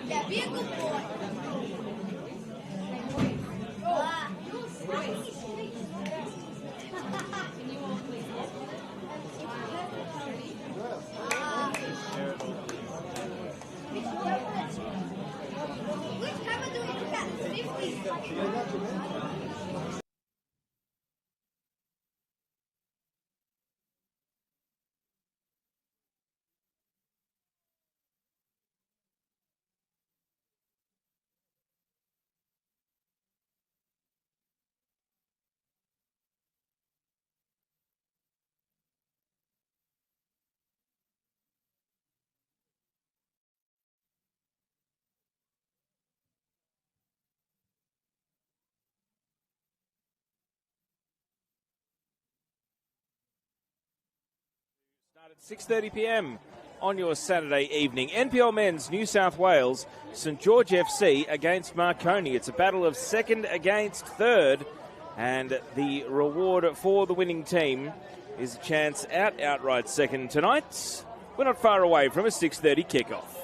Yeah, be a good boy. Which camera do we look at? 50. Start at 6:30 p.m. on your Saturday evening. NPL Men's New South Wales, St George FC against Marconi. It's a battle of second against third, and the reward for the winning team is a chance at outright second tonight. We're not far away from a 6:30 kickoff.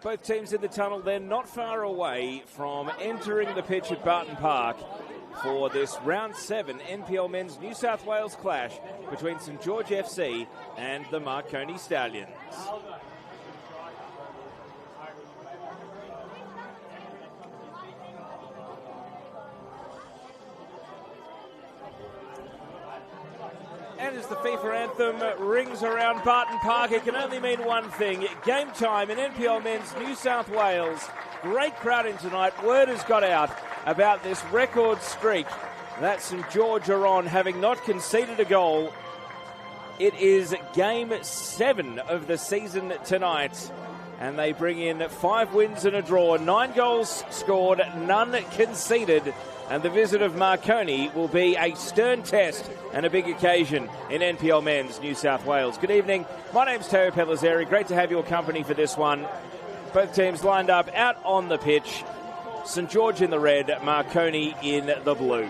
Both teams in the tunnel. They're not far away from entering the pitch at Barton Park for this round 7 NPL Men's New South Wales clash between St George FC and the Marconi Stallions. And as the FIFA anthem rings around Barton Park, it can only mean one thing. Game time in NPL Men's New South Wales. Great crowd in tonight. Word has got out about this record streak that St George are on, having not conceded a goal. It is game 7 of the season tonight, and they bring in 5 wins and a draw, 9 goals scored, none conceded. And the visit of Marconi will be a stern test and a big occasion in NPL Men's New South Wales. Good evening. My name's Teo Pellizzeri. Great to have your company for this one. Both teams lined up out on the pitch. St George in the red, Marconi in the blue.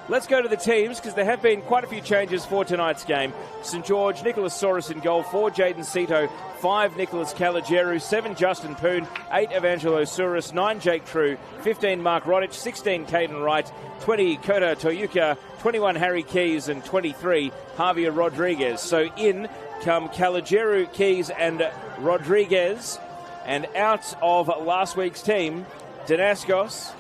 Let's go to the teams, because there have been quite a few changes for tonight's game. St George, Nicholas Soros in goal, 4 Jaden Cito, 5 Nicholas Calageru, 7 Justin Poon, 8 Evangelo Souris, 9 Jake True, 15 Mark Rodich, 16 Caden Wright, 20 Kota Toyuka, 21 Harry Keys, and 23 Javier Rodriguez. So in come Calageru, Keys, and Rodriguez. And out of last week's team, Danaskos,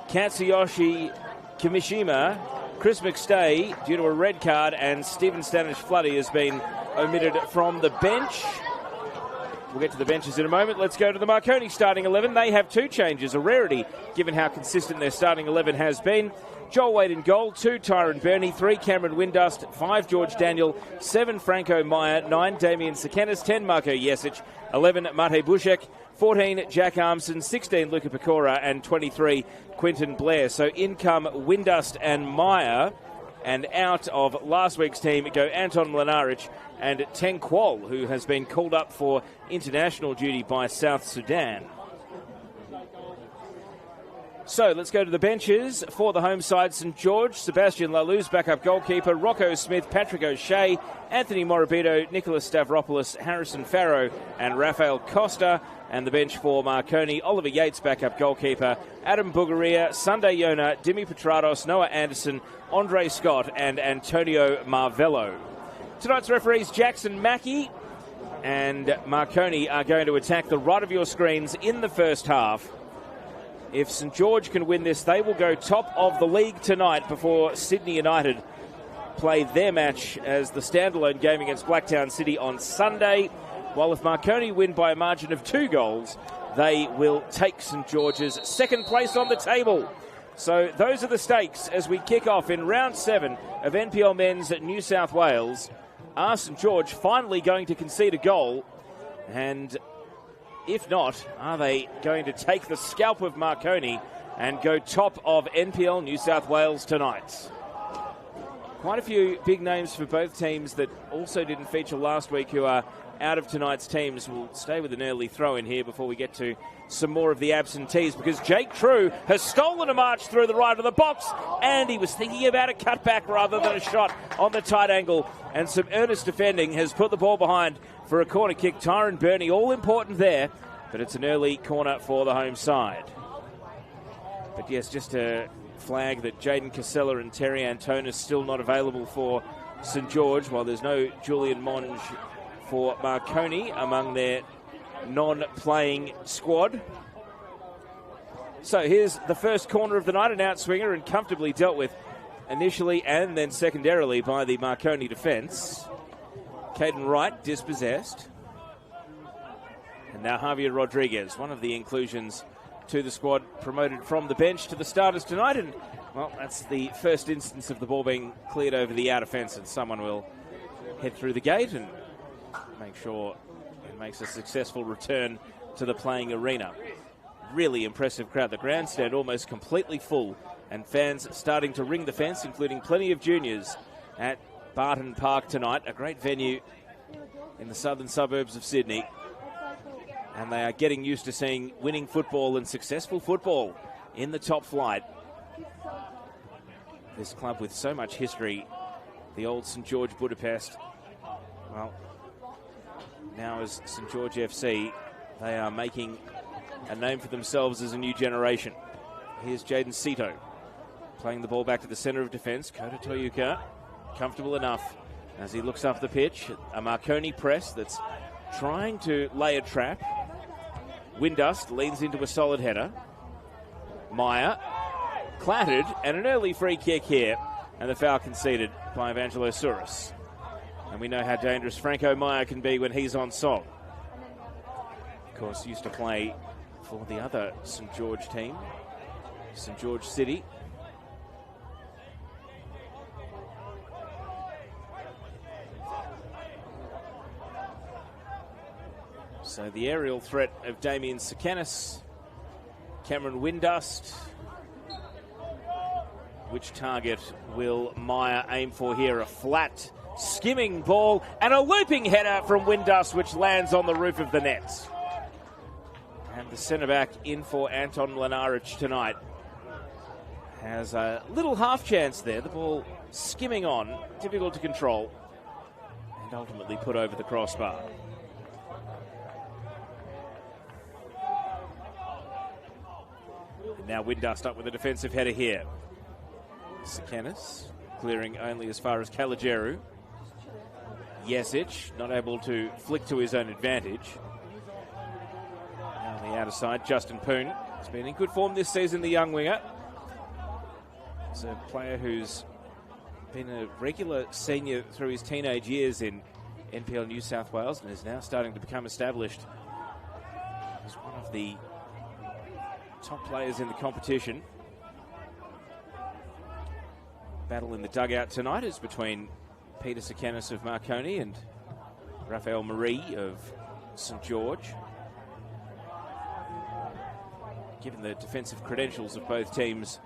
Katsuyoshi Kimishima, Chris McStay, due to a red card, and Stephen Stanish-Floody has been omitted from the bench. We'll get to the benches in a moment. Let's go to the Marconi starting 11. They have 2 changes, a rarity given how consistent their starting 11 has been. Joel Wade in goal, 2 Tyron Burney, 3 Cameron Windust, 5 George Daniel, 7 Franco Meyer, 9 Damien Sekenis, 10 Marco Jesic, 11 Mate Bushek, 14 Jack Armson, 16 Luca Pecora, and 23 Quinton Blair. So in come Windust and Meyer, and out of last week's team go Anton Mlinaric and Teng Kuol, who has been called up for international duty by South Sudan. So let's go to the benches. For the home side, St George, Sebastian Laluz, backup goalkeeper, Rocco Smith, Patrick O'Shea, Anthony Morabito, Nicholas Stavropoulos, Harrison Farrow, and Rafael Costa. And the bench for Marconi, Oliver Yates, backup goalkeeper, Adam Bugaria, Sunday Yona, Dimi Petrados, Noah Anderson, Andre Scott, and Antonio Marvello. Tonight's referees, Jackson Mackey and Marconi, are going to attack the right of your screens in the first half. If St George can win this, they will go top of the league tonight before Sydney United play their match as the standalone game against Blacktown City on Sunday. While if Marconi win by a margin of 2 goals, they will take St George's second place on the table. So those are the stakes as we kick off in round 7 of NPL Men's at New South Wales. Are St George finally going to concede a goal? And if not, are they going to take the scalp of Marconi and go top of NPL New South Wales tonight? Quite a few big names for both teams that also didn't feature last week who are out of tonight's teams. We'll stay with an early throw in here before we get to some more of the absentees, because Jake True has stolen a march through the right of the box, and he was thinking about a cutback rather than a shot on the tight angle, and some earnest defending has put the ball behind for a corner kick. Tyron Burney, all important there, but it's an early corner for the home side. But yes, just a flag that Jaden Casella and Terry Antonis still not available for St George, while there's no Julian Monge for Marconi among their non-playing squad. So here's the first corner of the night, an outswinger, and comfortably dealt with initially and then secondarily by the Marconi defence. Caden Wright dispossessed. And now Javier Rodriguez, one of the inclusions to the squad, promoted from the bench to the starters tonight. And, well, that's the first instance of the ball being cleared over the outer fence, and someone will head through the gate and make sure it makes a successful return to the playing arena. Really impressive crowd. The grandstand almost completely full, and fans starting to ring the fence, including plenty of juniors at Barton Park tonight, a great venue in the southern suburbs of Sydney. And they are getting used to seeing winning football and successful football in the top flight. This club with so much history, the old St George Budapest, well, now as St George FC, They are making a name for themselves as a new generation. Here's Jaden Sito playing the ball back to the centre of defence. Kota Toyuka, comfortable enough as he looks up the pitch. A Marconi press that's trying to lay a trap. Windust leans into a solid header. Meyer clattered, and an early free kick here, and the foul conceded by Evangelo Souris. And we know how dangerous Franco Meyer can be when he's on song. Of course, used to play for the other St George team, St George City. So the aerial threat of Damien Sakanis, Cameron Windust. Which target will Meyer aim for here? A flat, skimming ball and a looping header from Windust, which lands on the roof of the net. And the centre-back in for Anton Mlinaric tonight has a little half chance there. The ball skimming on, difficult to control, and ultimately put over the crossbar. And now Windust up with a defensive header here. Sakanis clearing only as far as Caligeru. Jesic not able to flick to his own advantage. Now on the outer side, Justin Poon has been in good form this season, the young winger. He's a player who's been a regular senior through his teenage years in NPL New South Wales and is now starting to become established as one of the top players in the competition. Battle in the dugout tonight is between Peter Sakanis of Marconi and Raphael Marie of St George. Given the defensive credentials of both teams,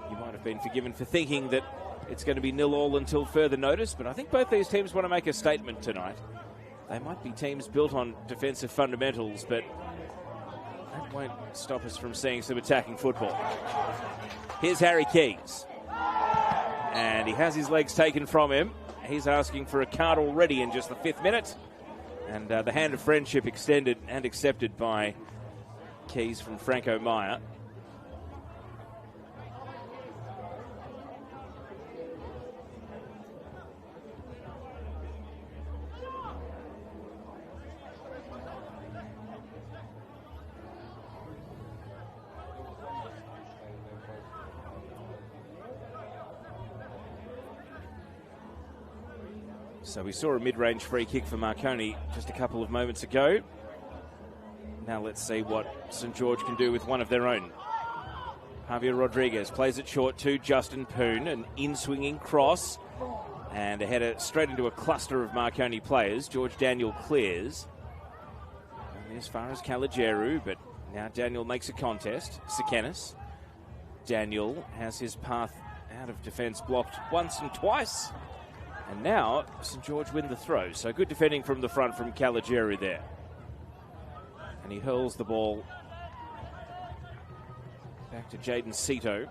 you might have been forgiven for thinking that it's going to be 0-0 until further notice, but I think both these teams want to make a statement tonight. They might be teams built on defensive fundamentals, but that won't stop us from seeing some attacking football. Here's Harry Keys. And he has his legs taken from him. He's asking for a card already in just the 5th minute. And the hand of friendship extended and accepted by Keys from Franco Meyer. So we saw a mid-range free kick for Marconi just a couple of moments ago. Now let's see what St George can do with one of their own. Javier Rodriguez plays it short to Justin Poon, an in-swinging cross, and a header straight into a cluster of Marconi players. George Daniel clears. Only as far as Caligeru, but now Daniel makes a contest. Sakanis. Daniel has his path out of defence blocked once and twice. And now St George win the throw. So good defending from the front from Caligeru there. And he hurls the ball back to Jaden Sito.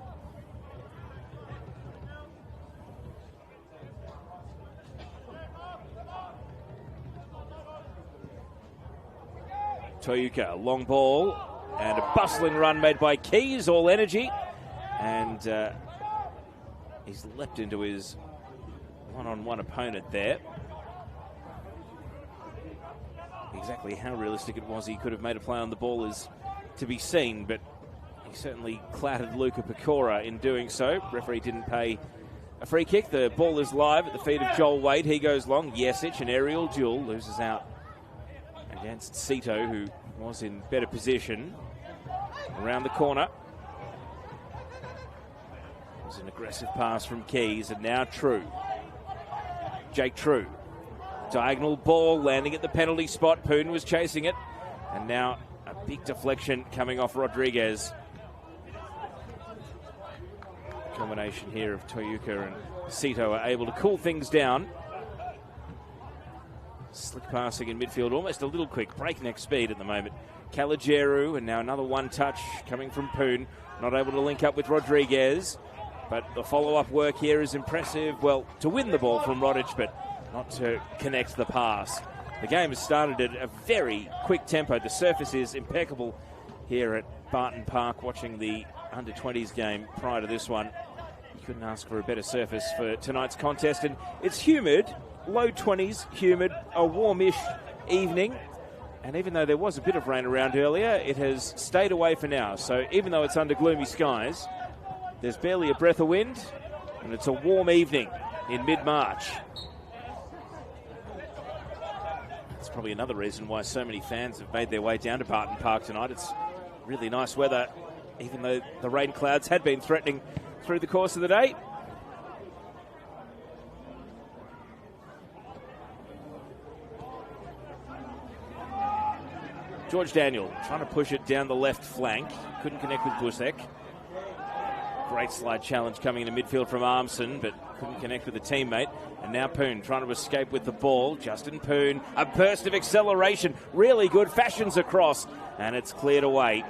Toyuka, long ball, and a bustling run made by Keys, all energy. And he's leapt into his one-on-one opponent there. Exactly how realistic it was he could have made a play on the ball is to be seen, but he certainly clattered Luca Pecora in doing so. Referee didn't pay a free kick. The ball is live at the feet of Joel Wade. He goes long. Jesic, an aerial duel, loses out against Sito, who was in better position. Around the corner. It was an aggressive pass from Keys, and now True. Jake True. Diagonal ball landing at the penalty spot. Poon was chasing it. And now a big deflection coming off Rodriguez. Combination here of Toyuka and Sito are able to cool things down. Slick passing in midfield, almost a little quick, breakneck speed at the moment. Caligeru, and now another one touch coming from Poon. Not able to link up with Rodriguez. But the follow-up work here is impressive. Well, to win the ball from Rodic, but not to connect the pass. The game has started at a very quick tempo. The surface is impeccable here at Barton Park. Watching the under-20s game prior to this one, you couldn't ask for a better surface for tonight's contest. And it's humid, low 20s, humid, a warmish evening. And even though there was a bit of rain around earlier, it has stayed away for now. So even though it's under gloomy skies, there's barely a breath of wind, and it's a warm evening in mid-March. That's probably another reason why so many fans have made their way down to Barton Park tonight. It's really nice weather, even though the rain clouds had been threatening through the course of the day. George Daniel trying to push it down the left flank. Couldn't connect with Busek. Great slide challenge coming into midfield from Armson, but couldn't connect with a teammate. And now Poon trying to escape with the ball. Justin Poon, a burst of acceleration. Really good, fashions across, and it's cleared away.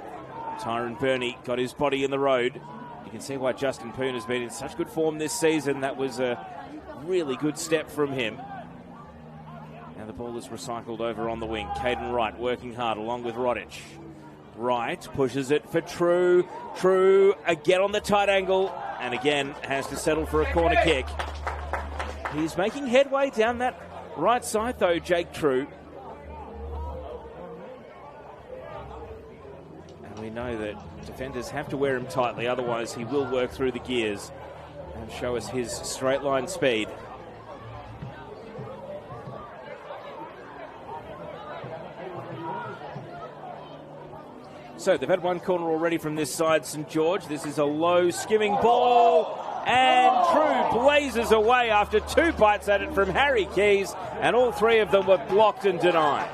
Tyrone Burney got his body in the road. You can see why Justin Poon has been in such good form this season. That was a really good step from him. Now the ball is recycled over on the wing. Caden Wright working hard along with Rodic. Wright pushes it for True. True again on the tight angle, and again has to settle for a corner kick. He's making headway down that right side though, Jake True. And we know that defenders have to wear him tightly, otherwise he will work through the gears and show us his straight line speed. So they've had one corner already from this side, St George. This is a low skimming ball, and True blazes away after two bites at it from Harry Keys, and all three of them were blocked and denied.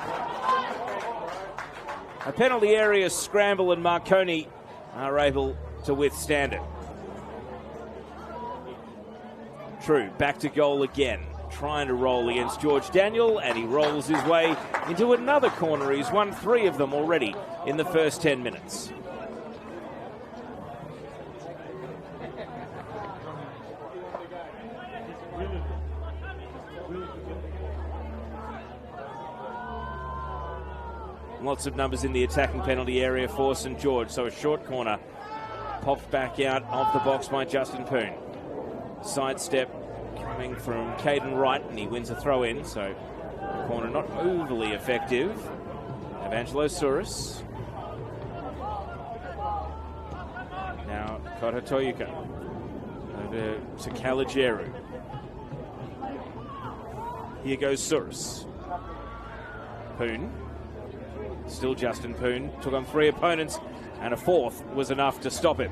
A penalty area scramble, and Marconi are able to withstand it. True back to goal again, trying to roll against George Daniel, and he rolls his way into another corner. He's won 3 of them already in the first 10 minutes. Lots of numbers in the attacking penalty area for St George, so a short corner popped back out of the box by Justin Poon. Sidestep coming from Caden Wright, and he wins a throw-in, so the corner not overly effective. Evangelo Souris. Now Kota Toyuka over to Caligeru. Here goes Souris. Poon. Still Justin Poon. Took on 3 opponents, and a 4th was enough to stop him.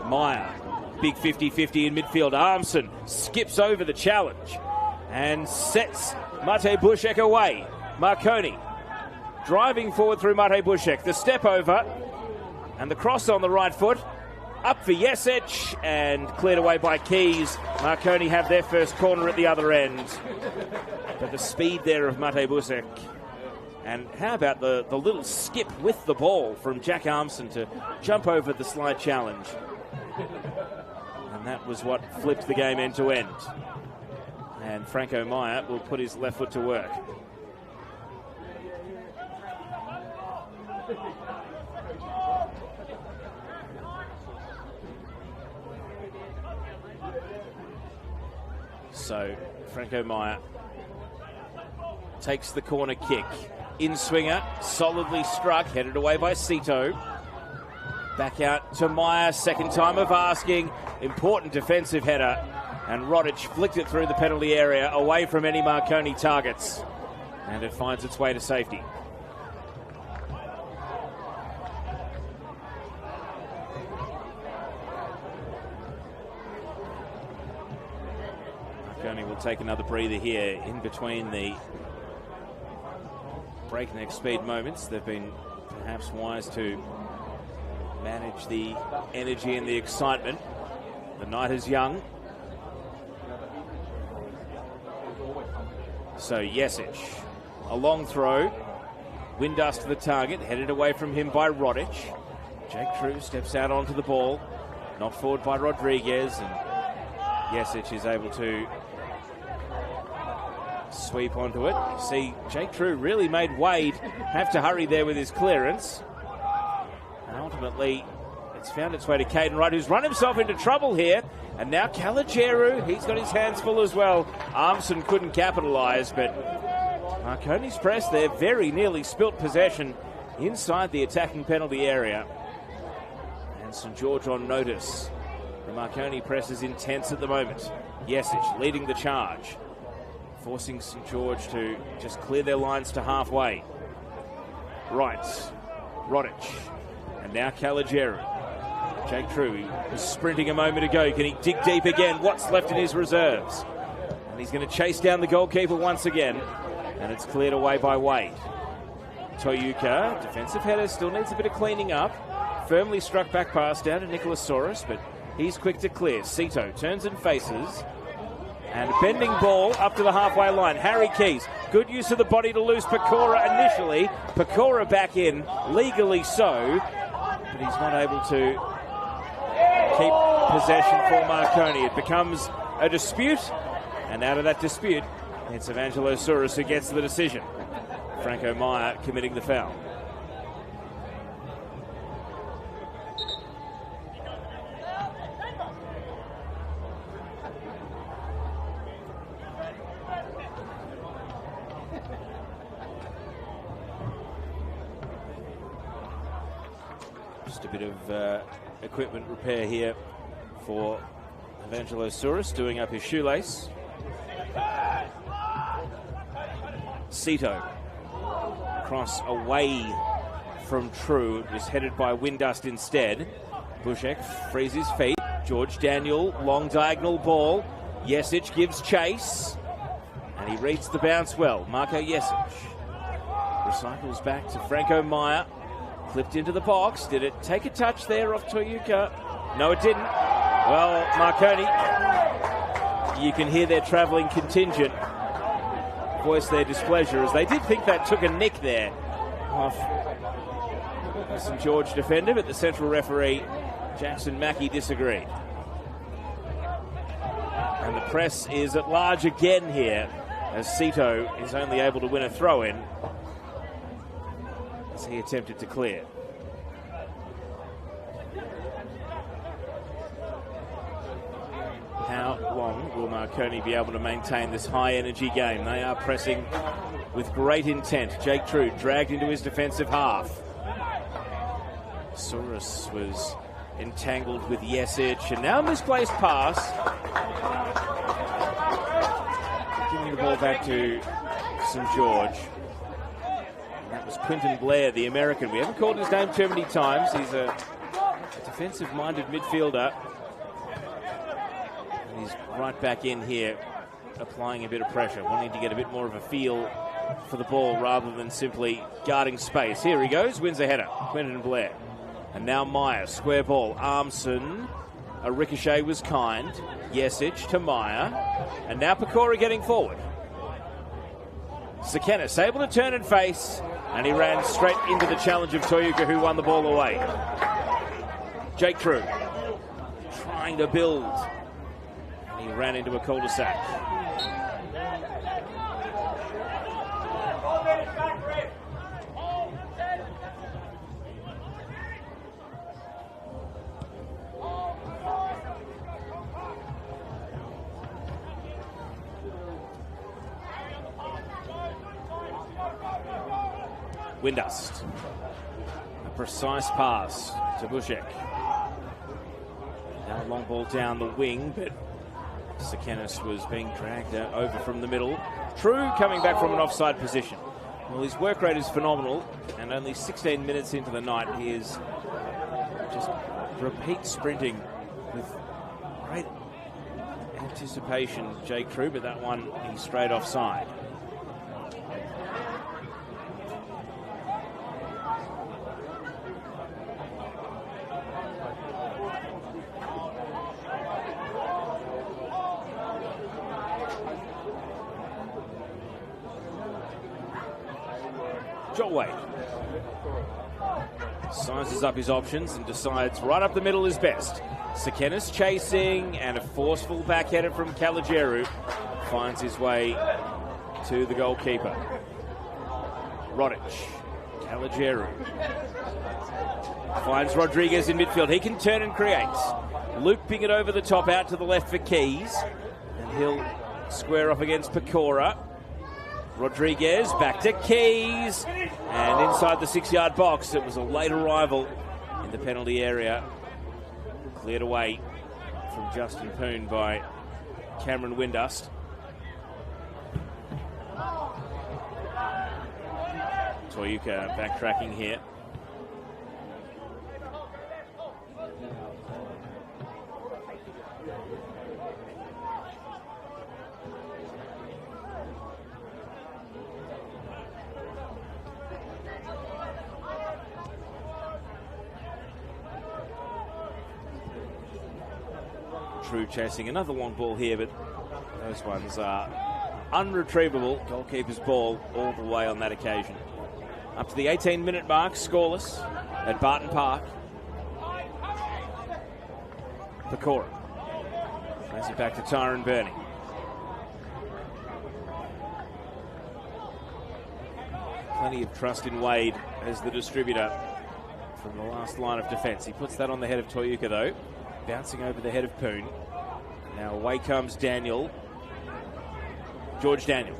Meyer. Big 50-50 in midfield. Armson skips over the challenge and sets Mate Bushek away. Marconi driving forward through Mate Bushek. The step over and the cross on the right foot. Up for Jesic and cleared away by Keys. Marconi have their first corner at the other end. But the speed there of Mate Bushek. And how about the little skip with the ball from Jack Armson to jump over the slide challenge. And that was what flipped the game end to end. And Franco Meyer will put his left foot to work. So Franco Meyer takes the corner kick. In swinger, solidly struck, headed away by Cito. Back out to Meyer, second time of asking. Important defensive header. And Rodic flicked it through the penalty area, away from any Marconi targets. And it finds its way to safety. Marconi will take another breather here in between the breakneck speed moments. They've been perhaps wise to manage the energy and the excitement. The night is young. So Jesic, a long throw, wind dust to the target, headed away from him by Rodic. Jake True steps out onto the ball, knocked forward by Rodriguez, and Jesic is able to sweep onto it. You see, Jake True really made Wade have to hurry there with his clearance. And ultimately, it's found its way to Caden Wright, who's run himself into trouble here. And now Caligeru, he's got his hands full as well. Armson couldn't capitalise, but Marconi's press there very nearly spilt possession inside the attacking penalty area. And St George on notice. The Marconi press is intense at the moment. Yesic leading the charge, forcing St George to just clear their lines to halfway. Wright, Rodic, and now Caligeru. Jake True, he was sprinting a moment ago. Can he dig deep again? What's left in his reserves? And he's going to chase down the goalkeeper once again. And it's cleared away by Wade. Toyuka, defensive header, still needs a bit of cleaning up. Firmly struck back pass down to Nicolasaurus, but he's quick to clear. Sito turns and faces. And bending ball up to the halfway line. Harry Keys, good use of the body to lose Pecora initially. Pecora back in, legally so. But he's not able to keep possession for Marconi. It becomes a dispute, and out of that dispute, it's Evangelosaurus who gets the decision. Franco Meyer committing the foul. Just a bit of equipment repair here for Evangelosaurus, doing up his shoelace. Sito, cross away from True. It was headed by Windust instead. Bushek frees his feet. George Daniel, long diagonal ball. Yesic gives chase. And he reads the bounce well. Marco Yesic recycles back to Franco Meyer. Clipped into the box. Did it take a touch there off Toyuka? No, it didn't. Well, Marconi, you can hear their travelling contingent voice their displeasure as they did think that took a nick there off the St George defender, but the central referee, Jackson Mackey, disagreed. And the press is at large again here as Sito is only able to win a throw-in as he attempted to clear. How long will Marconi be able to maintain this high-energy game? They are pressing with great intent. Jake True dragged into his defensive half. Saurus was entangled with Yesic, and now misplaced pass. Giving the ball back to St George. And that was Quinton Blair, the American. We haven't called his name too many times. He's a defensive-minded midfielder. He's right back in here, applying a bit of pressure, wanting to get a bit more of a feel for the ball rather than simply guarding space. Here he goes, wins a header, Quentin Blair. And now Meyer, square ball, Armson. A ricochet was kind. Yesic to Meyer. And now Pecora getting forward. Sekenis able to turn and face, and he ran straight into the challenge of Toyuka, who won the ball away. Jake True trying to build. He ran into a cul-de-sac. Windust. A precise pass to Bushek. Now a long ball down the wing, but Sekenis was being dragged over from the middle. True coming back from an offside position. Well, his work rate is phenomenal, and only 16 minutes into the night, he is just repeat sprinting with great anticipation, Jake True, but that one he's straight offside. Joel Wade sizes up his options and decides right up the middle is best. Sekenis chasing, and a forceful backheader from Caligeru finds his way to the goalkeeper. Rodic. Caligeru. Finds Rodriguez in midfield. He can turn and create. Looping it over the top out to the left for Keys. And he'll square off against Pecora. Rodriguez back to Keys. And inside the 6-yard box, it was a late arrival in the penalty area. Cleared away from Justin Poon by Cameron Windust. Toyuka backtracking here. True chasing another long ball here, but those ones are unretrievable. Goalkeeper's ball all the way on that occasion. Up to the 18-minute mark, scoreless at Barton Park. Pecora plays it back to Tyron Burney. Plenty of trust in Wade as the distributor from the last line of defence. He puts that on the head of Toyuka, though. Bouncing over the head of Poon. Now away comes Daniel. George Daniel.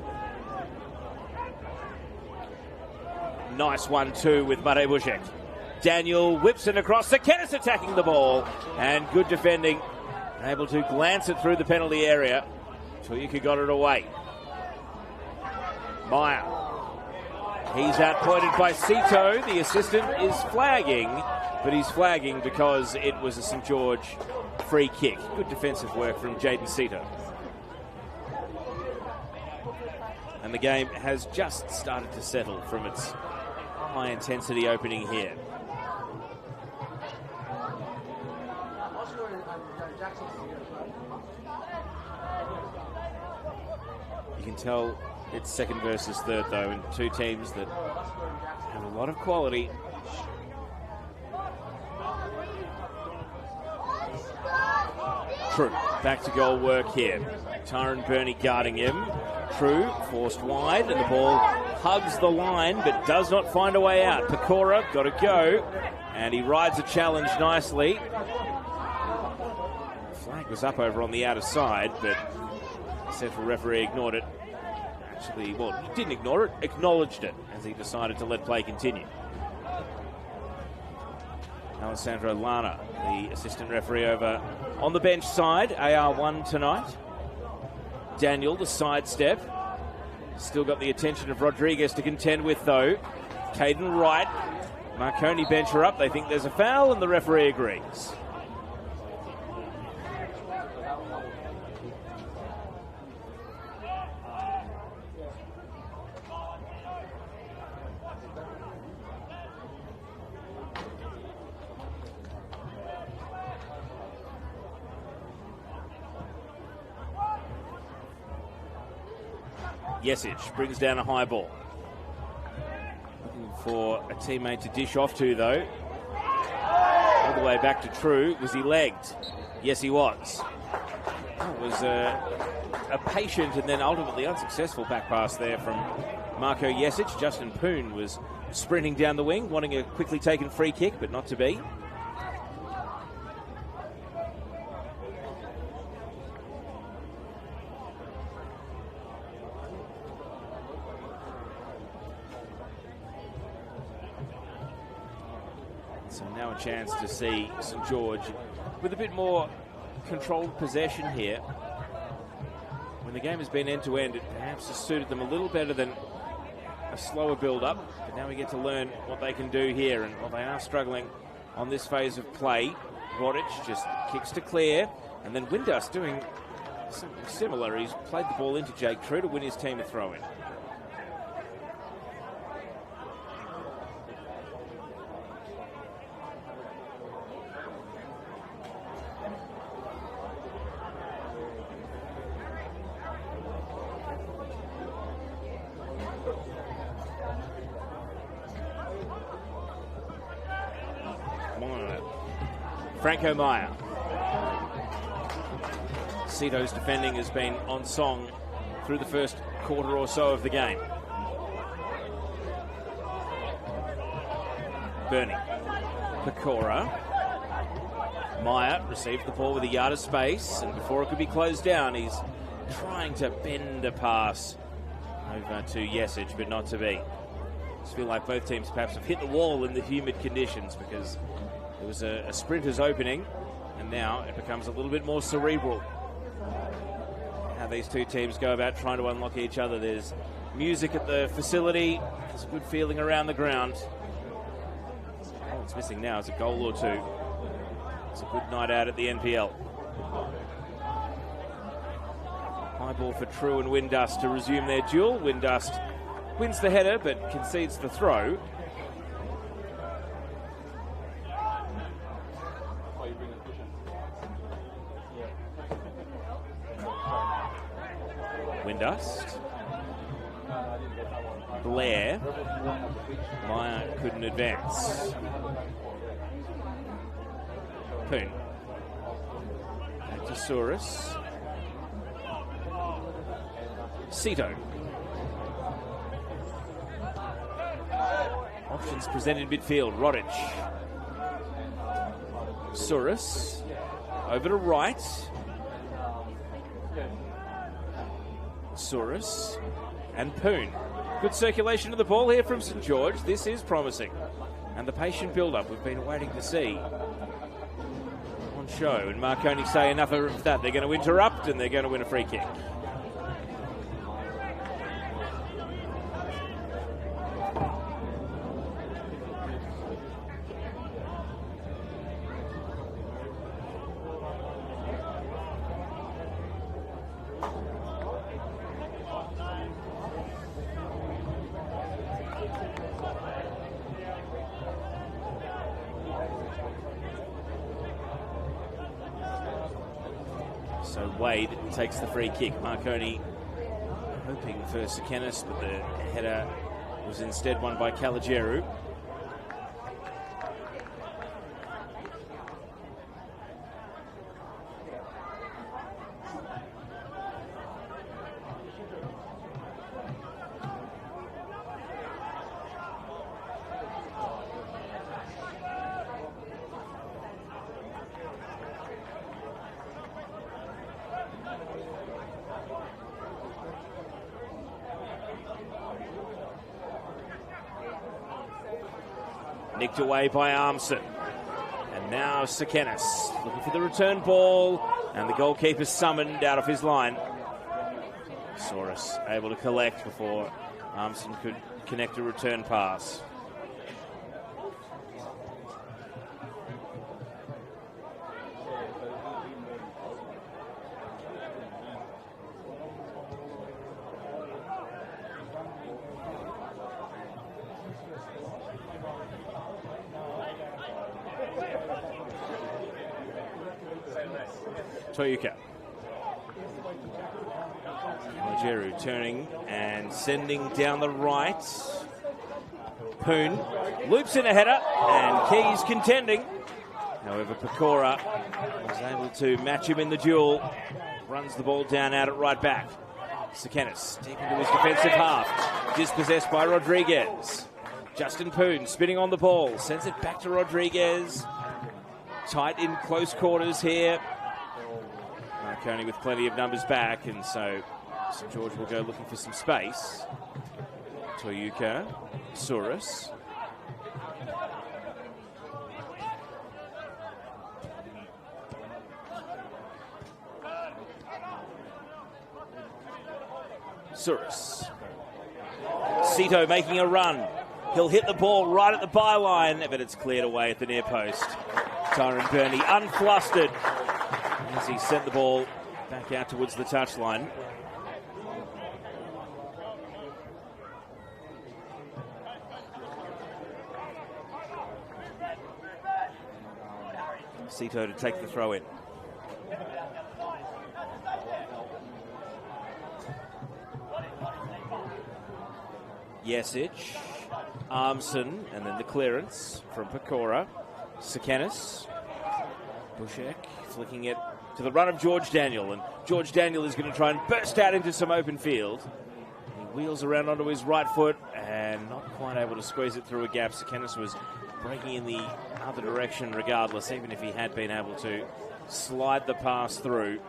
Nice 1-2 with Mate Bushek. Daniel whips it across. Sekenis attacking the ball. And good defending. Able to glance it through the penalty area. Toyuka got it away. Meyer. He's outpointed by Sito. The assistant is flagging. But he's flagging because it was a St. George free kick. Good defensive work from Jaden Sito. And the game has just started to settle from its high-intensity opening here. You can tell it's second versus third, though, and two teams that have a lot of quality. True, back to goal work here. Tyron Burney guarding him. True, forced wide, and the ball hugs the line, but does not find a way out. Pecora got to go, and he rides a challenge nicely. Flag was up over on the outer side, but the central referee ignored it. Actually, well, he didn't ignore it, acknowledged it, as he decided to let play continue. Alessandro Lana, the assistant referee over on the bench side, AR1 tonight. Daniel, the sidestep. Still got the attention of Rodriguez to contend with, though. Caden Wright. Marconi bench her up. They think there's a foul, and the referee agrees. Yesic brings down a high ball. Looking for a teammate to dish off to, though. All the way back to True. Was he legged? Yes, he was. It was a patient and then ultimately unsuccessful back pass there from Marco Yesic. Justin Poon was sprinting down the wing, wanting a quickly taken free kick, but not to be. So now a chance to see St. George with a bit more controlled possession here. When the game has been end-to-end, it perhaps has suited them a little better than a slower build-up. But now we get to learn what they can do here, and while they are struggling on this phase of play, Rodic just kicks to clear, and then Windust doing something similar. He's played the ball into Jake True to win his team a throw-in. Franco Meyer. Cito's defending has been on song through the first quarter or so of the game. Bernie. Pecora. Meyer received the ball with a yard of space, and before it could be closed down, he's trying to bend a pass over to Yesic, but not to be. I just feel like both teams perhaps have hit the wall in the humid conditions, because it was a sprinter's opening, and now it becomes a little bit more cerebral. How these two teams go about trying to unlock each other. There's music at the facility. There's a good feeling around the ground. All it's missing now is a goal or two. It's a good night out at the NPL. High ball for True and Windust to resume their duel. Windust wins the header but concedes the throw. Windust. Blair. Meyer couldn't advance. Poon. Back to Saurus. Cito. Options presented midfield. Rodic. Saurus. Over to right. Saurus. And Poon. Good circulation of the ball here from St George. This is promising. And the patient build-up we've been waiting to see on show. And Marconi say enough of that. They're going to interrupt and they're going to win a free kick. So Wade takes the free kick. Marconi hoping for Sekenis, but the header was instead won by Caligeru. Nicked away by Armson. And now Sekenis looking for the return ball. And the goalkeeper summoned out of his line. Saurus able to collect before Armson could connect a return pass. Toyuka. Nigeru turning and sending down the right. Poon loops in a header and Keys contending. However, Pecora was able to match him in the duel. Runs the ball down out at right back. Sekenis deep into his defensive half. Dispossessed by Rodriguez. Justin Poon spinning on the ball. Sends it back to Rodriguez. Tight in close quarters here. Marconi with plenty of numbers back, and so St George will go looking for some space. Toyuka, Saurus. Saurus. Cito making a run. He'll hit the ball right at the byline, but it's cleared away at the near post. Tyron Burney unflustered as he sent the ball back out towards the touchline. Cito to take the throw in. Yesic, Armson, and then the clearance from Pecora. Sekenis. Bushek flicking it to the run of George Daniel, and George Daniel is going to try and burst out into some open field. He wheels around onto his right foot and not quite able to squeeze it through a gap. Sekenis was breaking in the other direction regardless, even if he had been able to slide the pass through.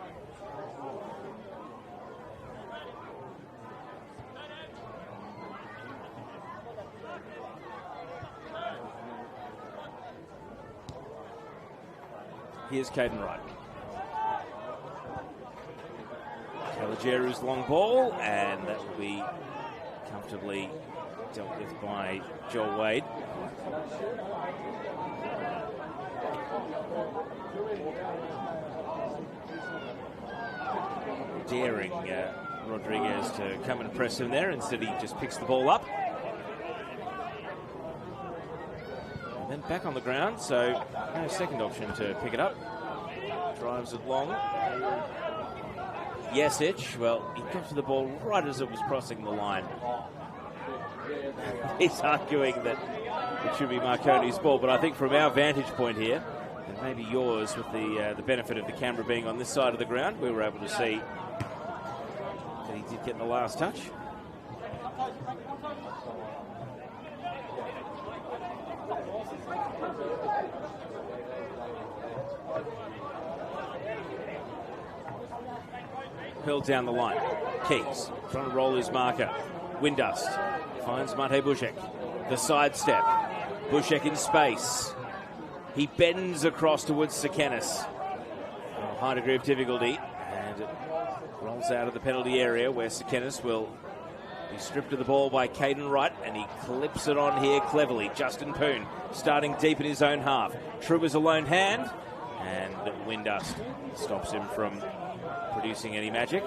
Here's Caden Wright. Caligeru's long ball, and that will be comfortably dealt with by Joel Wade. Daring Rodriguez to come and press him there. Instead, he just picks the ball up. And then back on the ground, so no second option to pick it up. Drives it long. Yesic, well, he got to the ball right as it was crossing the line. He's arguing that it should be Marconi's ball, but I think from our vantage point here, and maybe yours with the benefit of the camera being on this side of the ground, we were able to see that he did get the last touch. Hurled down the line. Keys trying to roll his marker. Windust finds Mate Bushek. The sidestep. Bushek in space. He bends across towards Sekenis. A high degree of difficulty. And it rolls out of the penalty area where Sekenis will be stripped of the ball by Caden Wright. And he clips it on here cleverly. Justin Poon starting deep in his own half. Truber's a lone hand. And Windust stops him from producing any magic.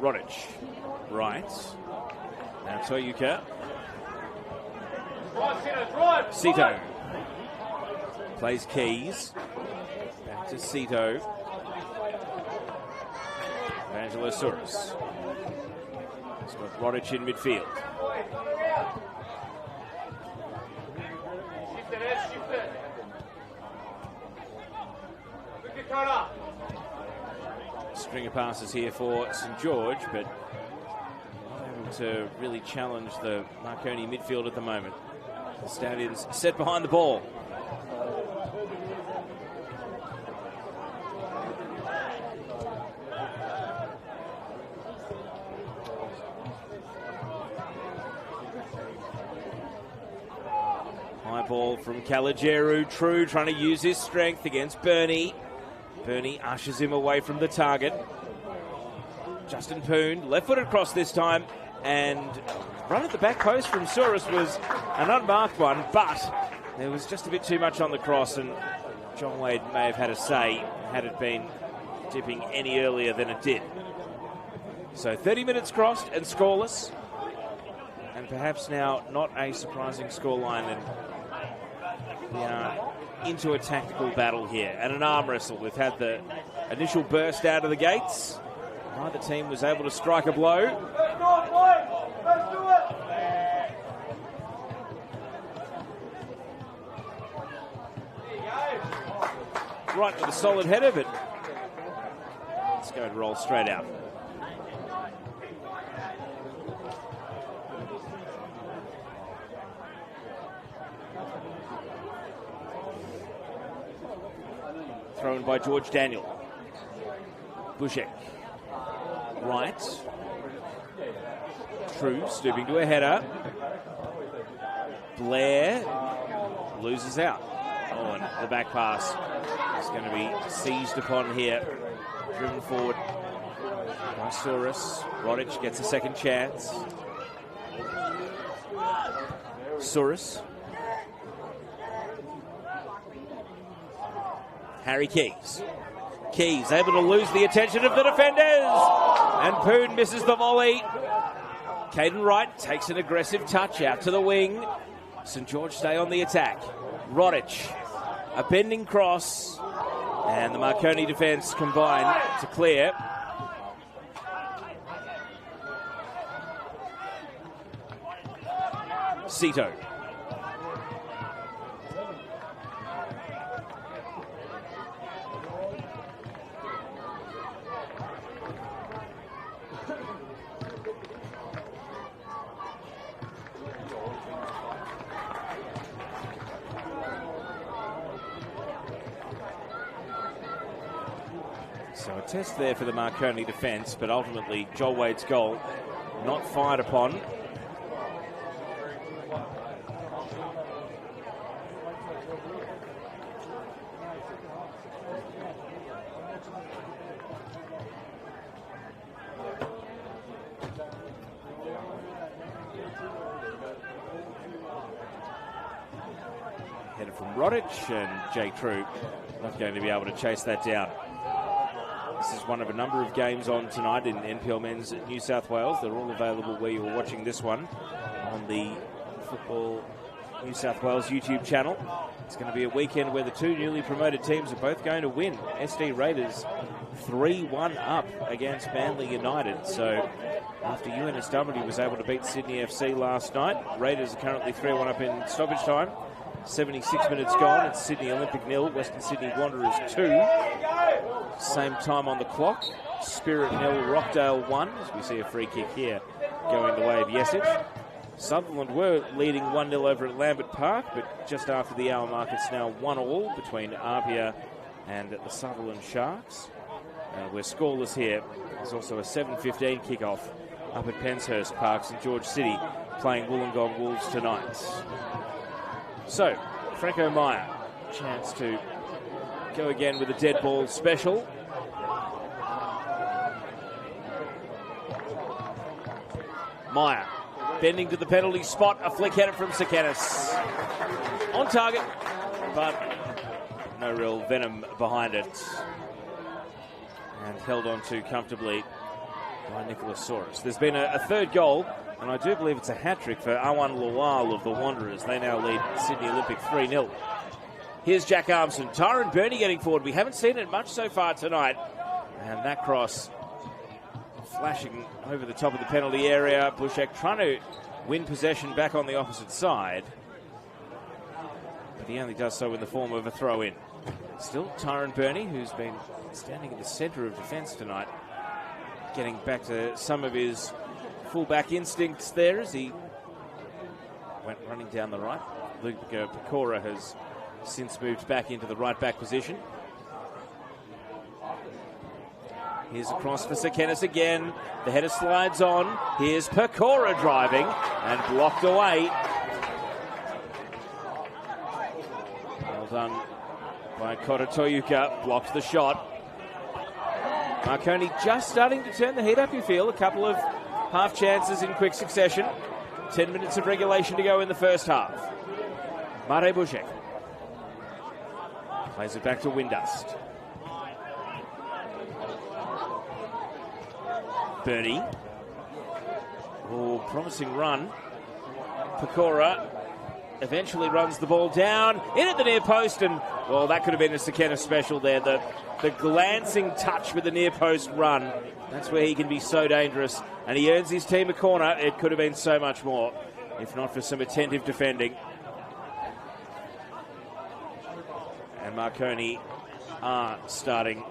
Rodic, right. Now Toyuka. Sito plays Keys. Back to Sito. Evangelosaurus. He's got Rodic in midfield. String of passes here for St George, but not able to really challenge the Marconi midfield at the moment. The Stallions set behind the ball. High ball from Caligeru. True trying to use his strength against Bernie. Bernie ushers him away from the target. Justin Poon, left-footed cross this time, and run at the back post from Souris was an unmarked one, but there was just a bit too much on the cross, and John Wade may have had a say had it been dipping any earlier than it did. So 30 minutes crossed and scoreless, and perhaps now not a surprising scoreline, and we are into a tactical battle here and an arm wrestle. We've had the initial burst out of the gates. Neither team was able to strike a blow. Right with a solid header, but it's going to roll straight out. Thrown by George Daniel. Bushek. Right. True, stooping to a header. Blair loses out. Oh, and the back pass is going to be seized upon here. Driven forward by Souris. Rodic gets a second chance. Souris. Harry Keys. Keys able to lose the attention of the defenders. And Poon misses the volley. Caden Wright takes an aggressive touch out to the wing. St George stay on the attack. Rodic A bending cross. And the Marconi defence combined to clear. Cito. So a test there for the Marconi defence, but ultimately Joel Wade's goal not fired upon. Headed from Rodich, and Jake True not going to be able to chase that down. This is one of a number of games on tonight in NPL Men's New South Wales. They're all available where you're watching this one on the Football New South Wales YouTube channel. It's going to be a weekend where the two newly promoted teams are both going to win. SD Raiders 3-1 up against Manly United. So after NSW was able to beat Sydney FC last night, Raiders are currently 3-1 up in stoppage time. 76 minutes gone. It's Sydney Olympic 0, Western Sydney Wanderers 2. Same time on the clock. Spirit 0, Rockdale 1. As we see a free kick here going the way of Yesich. Sutherland were leading 1-0 over at Lambert Park, but just after the hour mark, it's now 1-1 between Arpia and the Sutherland Sharks. We're scoreless here. There's also a 7:15 kickoff up at Penshurst Park, St George City, playing Wollongong Wolves tonight. So, Franco Meyer, chance to go again with a dead ball special. Meyer, bending to the penalty spot, a flick headed from Sekenis. On target, but no real venom behind it. And held on to comfortably by Nicholas Soros. There's been a third goal, and I do believe it's a hat-trick for Awan Lawal of the Wanderers. They now lead Sydney Olympic 3-0. Here's Jack Armson. Tyron Burney getting forward. We haven't seen it much so far tonight. And that cross flashing over the top of the penalty area. Bushek trying to win possession back on the opposite side. But he only does so in the form of a throw-in. Still Tyron Burney, who's been standing in the centre of defence tonight, getting back to some of his full-back instincts there as he went running down the right. Luke Pecora has since moved back into the right-back position. Here's a cross for Sekenis again. The header slides on. Here's Pecora driving and blocked away. Well done by Kota Toyuka. Blocked the shot. Marconi just starting to turn the heat up, you feel. A couple of half chances in quick succession. 10 minutes of regulation to go in the first half. Mate Bushek plays it back to Windust. Burney. Oh, promising run. Pecora eventually runs the ball down, in at the near post, and, well, that could have been a Sekenis special there. The glancing touch with the near post run. That's where he can be so dangerous. And he earns his team a corner. It could have been so much more, if not for some attentive defending. And Marconi are starting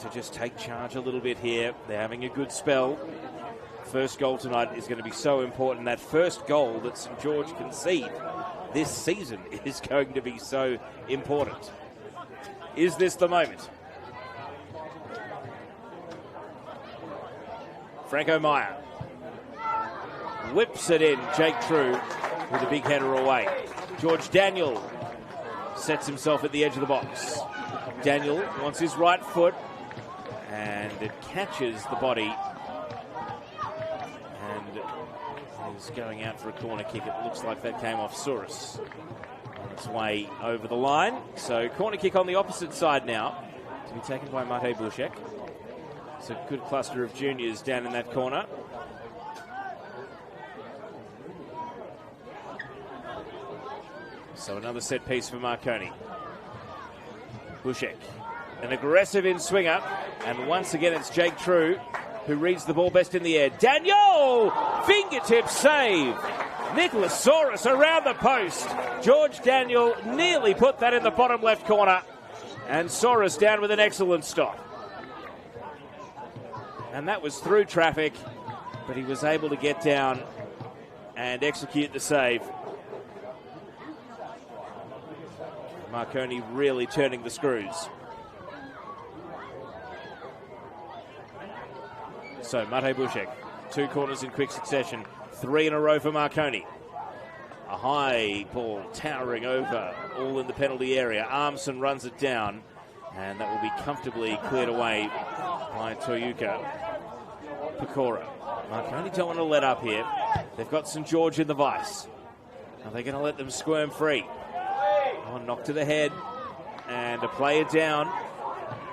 to just take charge a little bit here. They're having a good spell. First goal tonight is going to be so important. That first goal that St George concede this season is going to be so important. Is this the moment? Franco Meyer whips it in. Jake True with a big header away. George Daniel sets himself at the edge of the box. Daniel wants his right foot, and it catches the body and is going out for a corner kick. It looks like that came off Soros on its way over the line. So corner kick on the opposite side now to be taken by Mate Bushek. It's a good cluster of juniors down in that corner. So another set piece for Marconi. Bushek, an aggressive in-swinger, and once again it's Jake True who reads the ball best in the air. Daniel! Fingertip save! Nicholas Saurus around the post. George Daniel nearly put that in the bottom left corner. And Saurus down with an excellent stop. And that was through traffic, but he was able to get down and execute the save. Marconi really turning the screws. So Mate Bushek, 2 corners in quick succession, 3 in a row for Marconi. A high ball towering over, all in the penalty area. Armson runs it down, and that will be comfortably cleared away by Toyuka Pecora. Marconi don't want to let up here. They've got St. George in the vice. Are they going to let them squirm free? Oh, knock to the head, and a player down.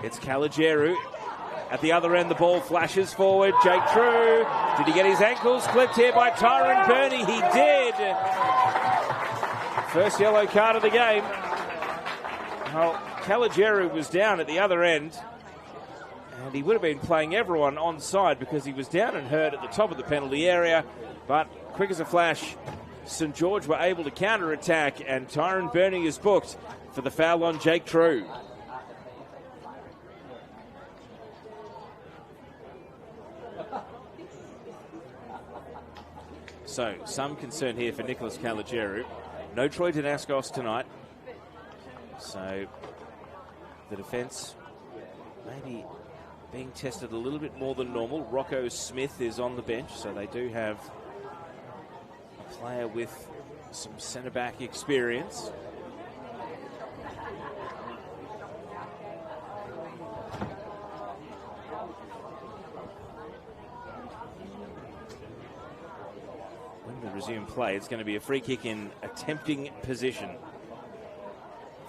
It's Caligeru. At the other end, the ball flashes forward. Jake True. Did he get his ankles clipped here by Tyron Burney? He did. First yellow card of the game. Well, Caligeru was down at the other end, and he would have been playing everyone onside because he was down and hurt at the top of the penalty area. But quick as a flash, St. George were able to counter-attack, and Tyron Burney is booked for the foul on Jake True. So, some concern here for Nicholas Caligeru. No Troy Danaskos tonight. So, the defence maybe being tested a little bit more than normal. Rocco Smith is on the bench, so they do have a player with some centre-back experience. Resume play. It's going to be a free kick in attempting position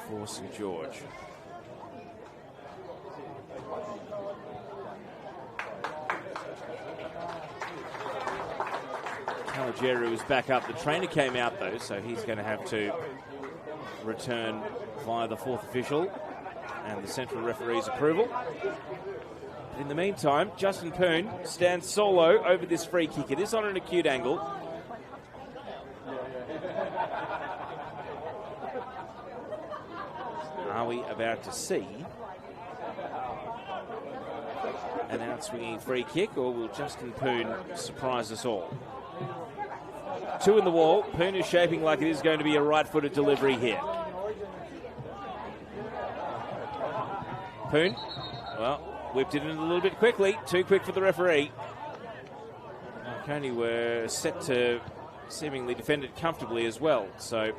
for St. George. Caligeru is back up. The trainer came out though, so he's going to have to return via the 4th official and the central referee's approval. In the meantime, Justin Poon stands solo over this free kick. It is on an acute angle. Are we about to see an out-swinging free kick, or will Justin Poon surprise us all? 2 in the wall. Poon is shaping like it is going to be a right-footed delivery here. Poon, well, whipped it in a little bit quickly. Too quick for the referee. Marconi were set to seemingly defend it comfortably as well, so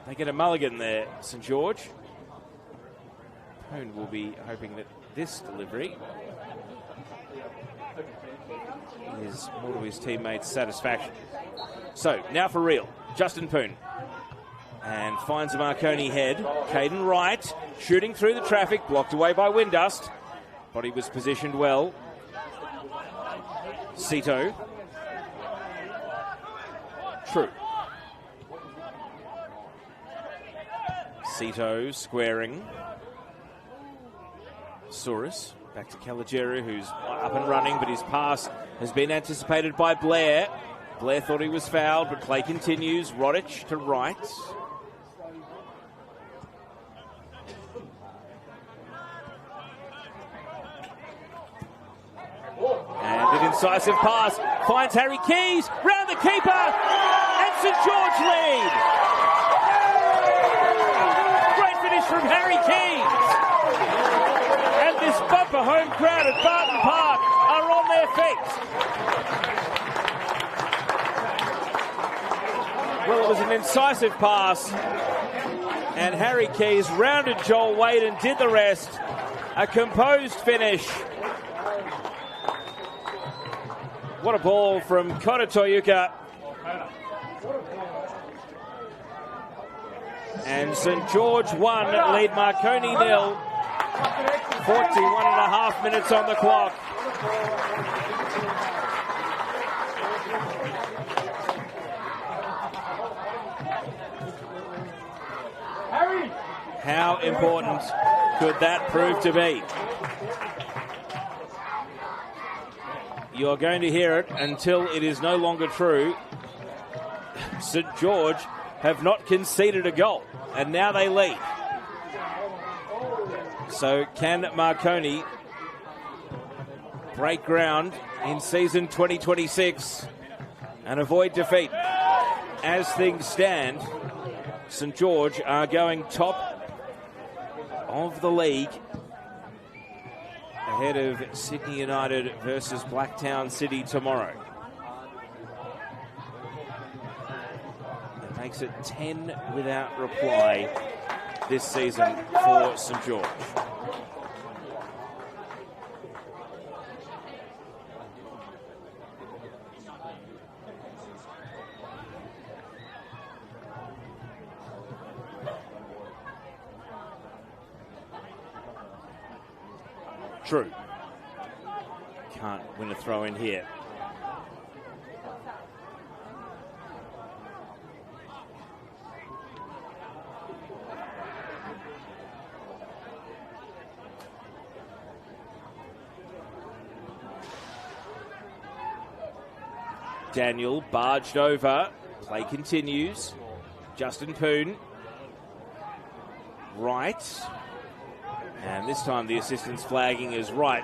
they get a mulligan there, St. George. Poon will be hoping that this delivery is more to his teammates' satisfaction. So, now for real, Justin Poon. And finds a Marconi head. Caden Wright shooting through the traffic, blocked away by Windust. Body was positioned well. Cito. True. Cito squaring. Saurus back to Caligeru, who's up and running, but his pass has been anticipated by Blair. Blair thought he was fouled, but play continues. Rodich to Wright. And an incisive pass finds Harry Keys, round the keeper, and St. George lead. Great finish from Harry Keys. And this bumper home crowd at Barton Park are on their feet. Well, it was an incisive pass, and Harry Keys rounded Joel Wade and did the rest. A composed finish. What a ball from Kota Toyuka. And St. George 1, lead Marconi 0. 41.5 minutes on the clock. How important could that prove to be? You're going to hear it until it is no longer true. St George have not conceded a goal, and now they lead. So can Marconi break ground in season 2026 and avoid defeat? As things stand, St George are going top of the league, ahead of Sydney United versus Blacktown City tomorrow. That makes it 10 without reply this season for St George. True. Can't win a throw in here. Daniel barged over. Play continues. Justin Poon. Right. And this time the assistant's flagging is right.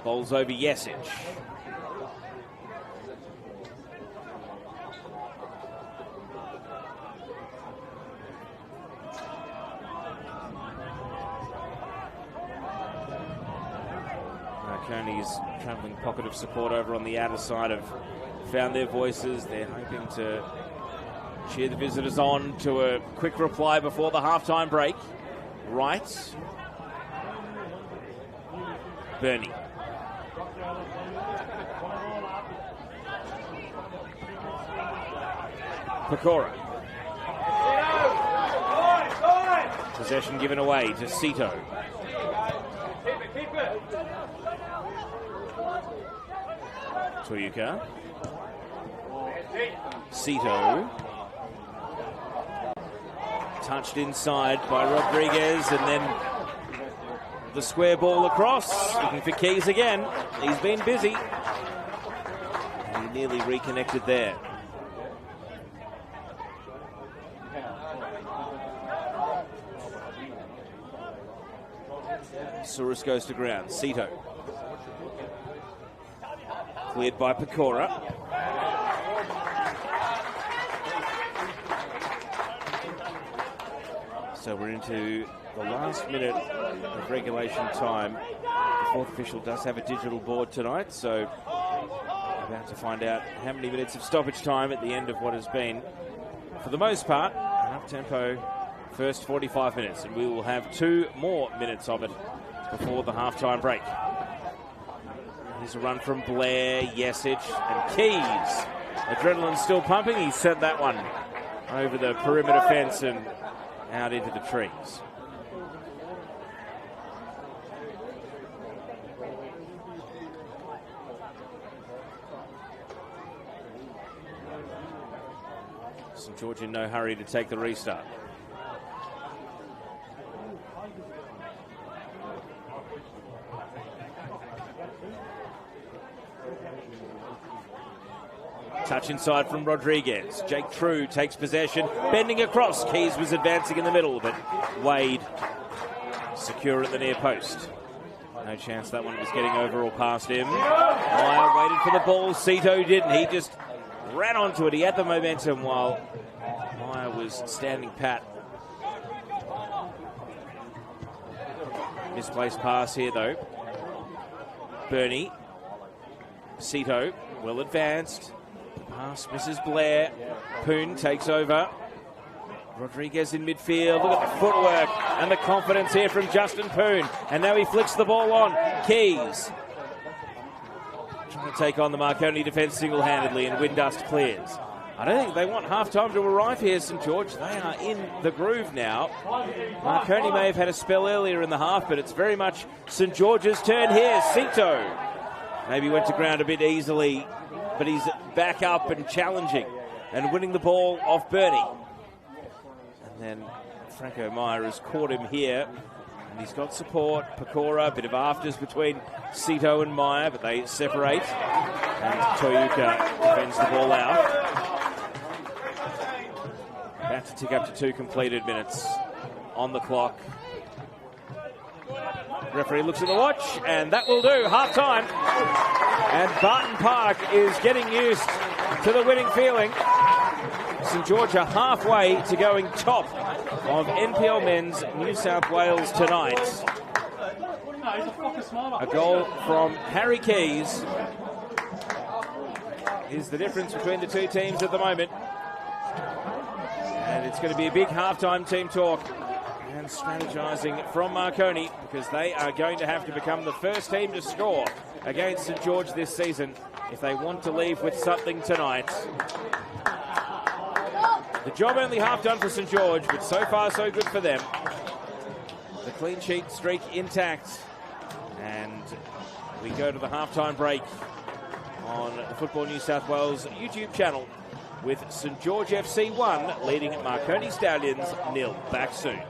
Bowls over Yesic. Marconi's travelling pocket of support over on the outer side have found their voices. They're hoping to cheer the visitors on to a quick reply before the halftime break. Right. Bernie. Pecora. Possession given away to Cito. Toyuka. Cito. Touched inside by Rodriguez, and then the square ball across, looking for Keys again. He's been busy. And he nearly reconnected there. Souris goes to ground. Cito. Cleared by Pecora. So we're into the last minute of regulation time. The fourth official does have a digital board tonight, so we're about to find out how many minutes of stoppage time at the end of what has been, for the most part, an up-tempo first 45 minutes, and we will have 2 more minutes of it before the halftime break. Here's a run from Blair, Yesic, and Keys. Adrenaline's still pumping. He sent that one over the perimeter fence and out into the trees. St George in no hurry to take the restart. Touch inside from Rodriguez. Jake True takes possession, bending across. Keys was advancing in the middle, but Wade secure at the near post. No chance that one was getting over or past him. Meyer waited for the ball. Cito didn't. He just ran onto it. He had the momentum while Meyer was standing pat. Misplaced pass here, though. Bernie. Cito, well advanced. Pass misses Blair. Poon takes over. Rodriguez in midfield. Look at the footwork and the confidence here from Justin Poon. And now he flicks the ball on. Keys trying to take on the Marconi defence single-handedly, and Windust clears. I don't think they want half-time to arrive here, St George. They are in the groove now. Marconi may have had a spell earlier in the half, but it's very much St George's turn here. Cito maybe went to ground a bit easily, but he's back up and challenging and winning the ball off Bernie. And then Franco Meyer has caught him here And he's got support. Pecora, a bit of afters between Sito and Meyer, but they separate. And Toyuka defends the ball out. About to tick up to 2 completed minutes on the clock. Referee looks at the watch, and that will do. Half-time. And Barton Park is getting used to the winning feeling. St George are halfway to going top of NPL Men's New South Wales tonight. A goal from Harry Keys is the difference between the two teams at the moment. And it's going to be a big halftime team talk and strategizing from Marconi, because they are going to have to become the first team to score against St George this season if they want to leave with something tonight. The job only half done for St George, but so far so good for them. The clean sheet streak intact. And we go to the halftime break on the Football New South Wales YouTube channel with St George FC 1 leading Marconi Stallions 0. Back soon.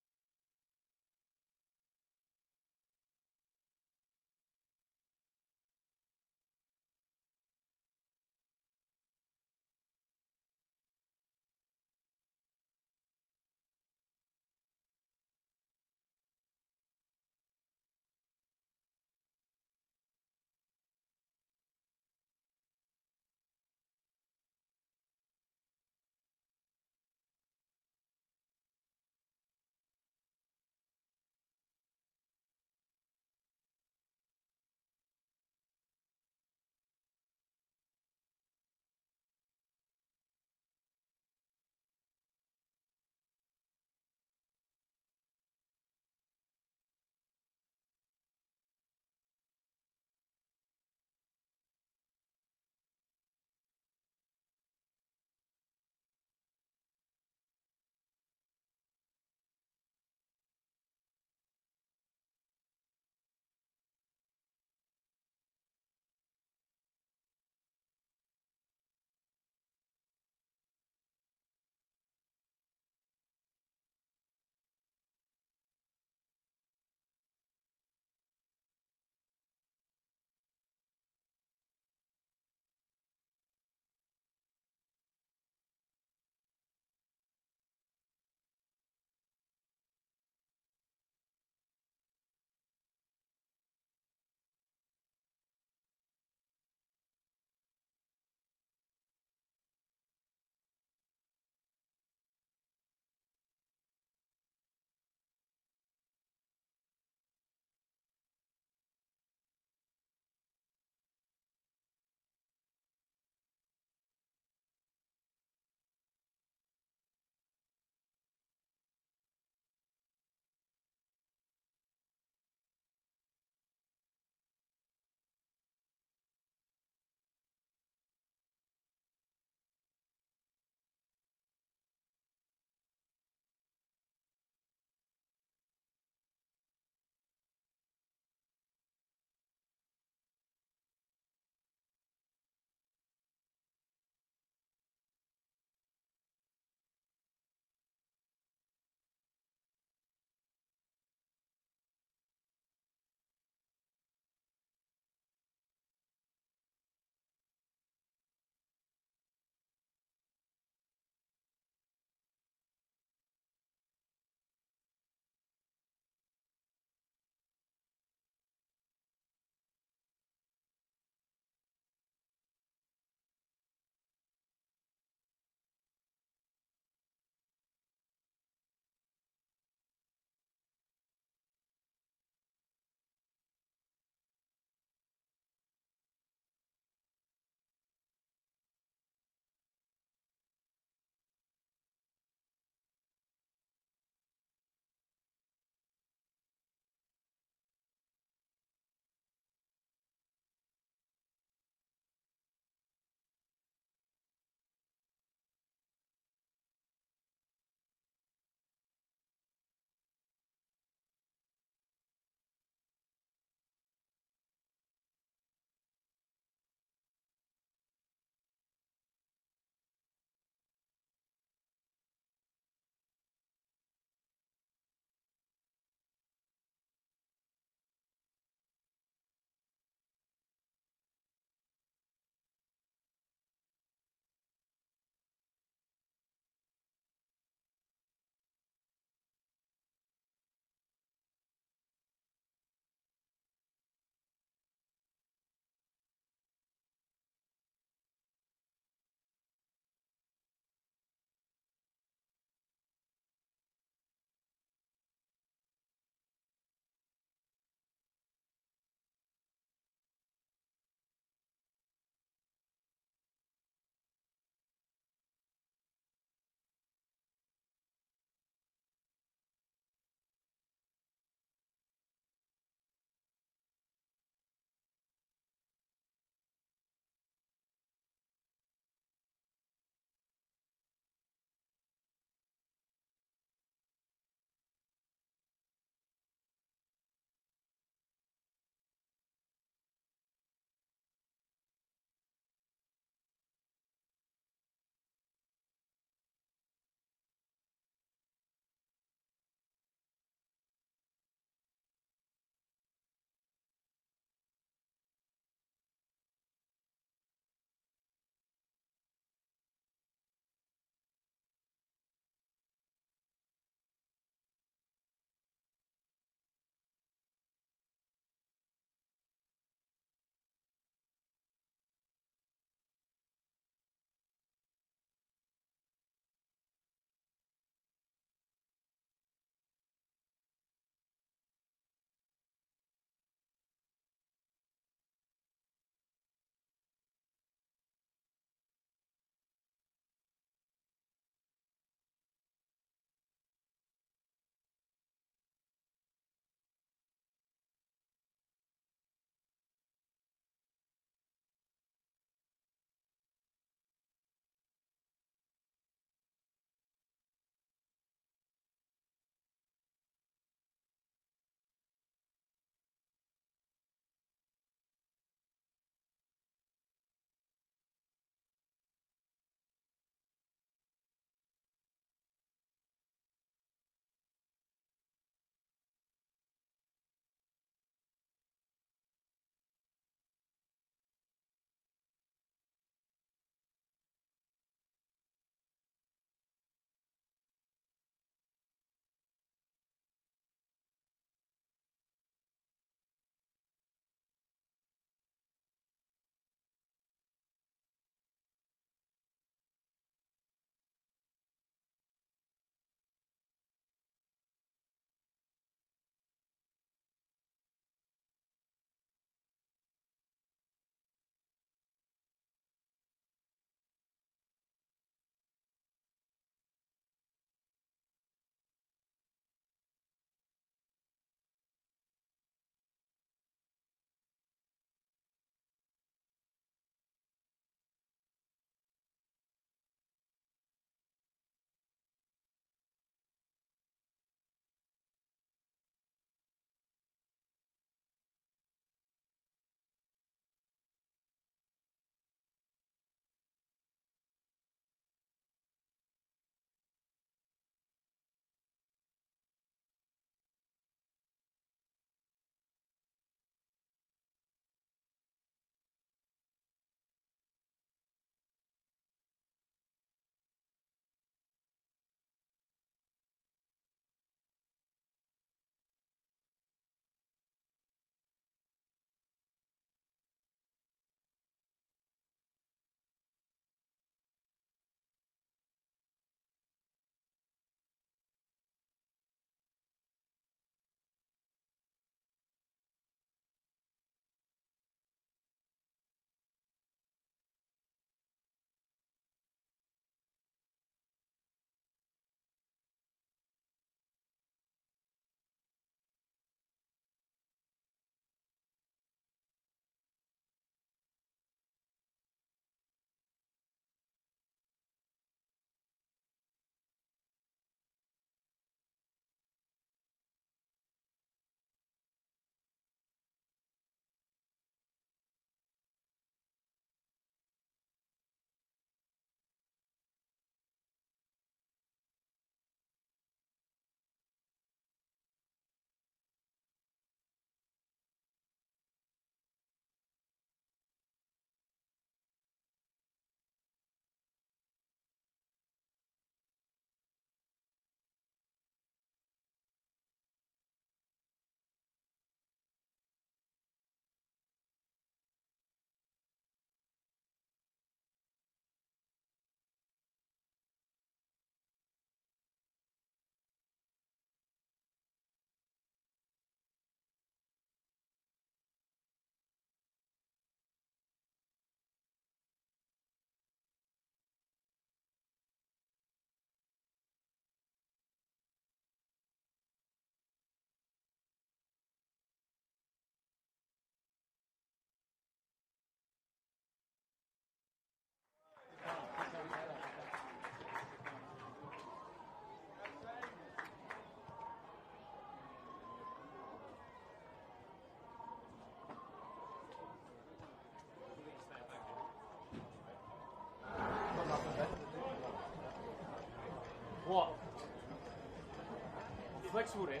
flexible there.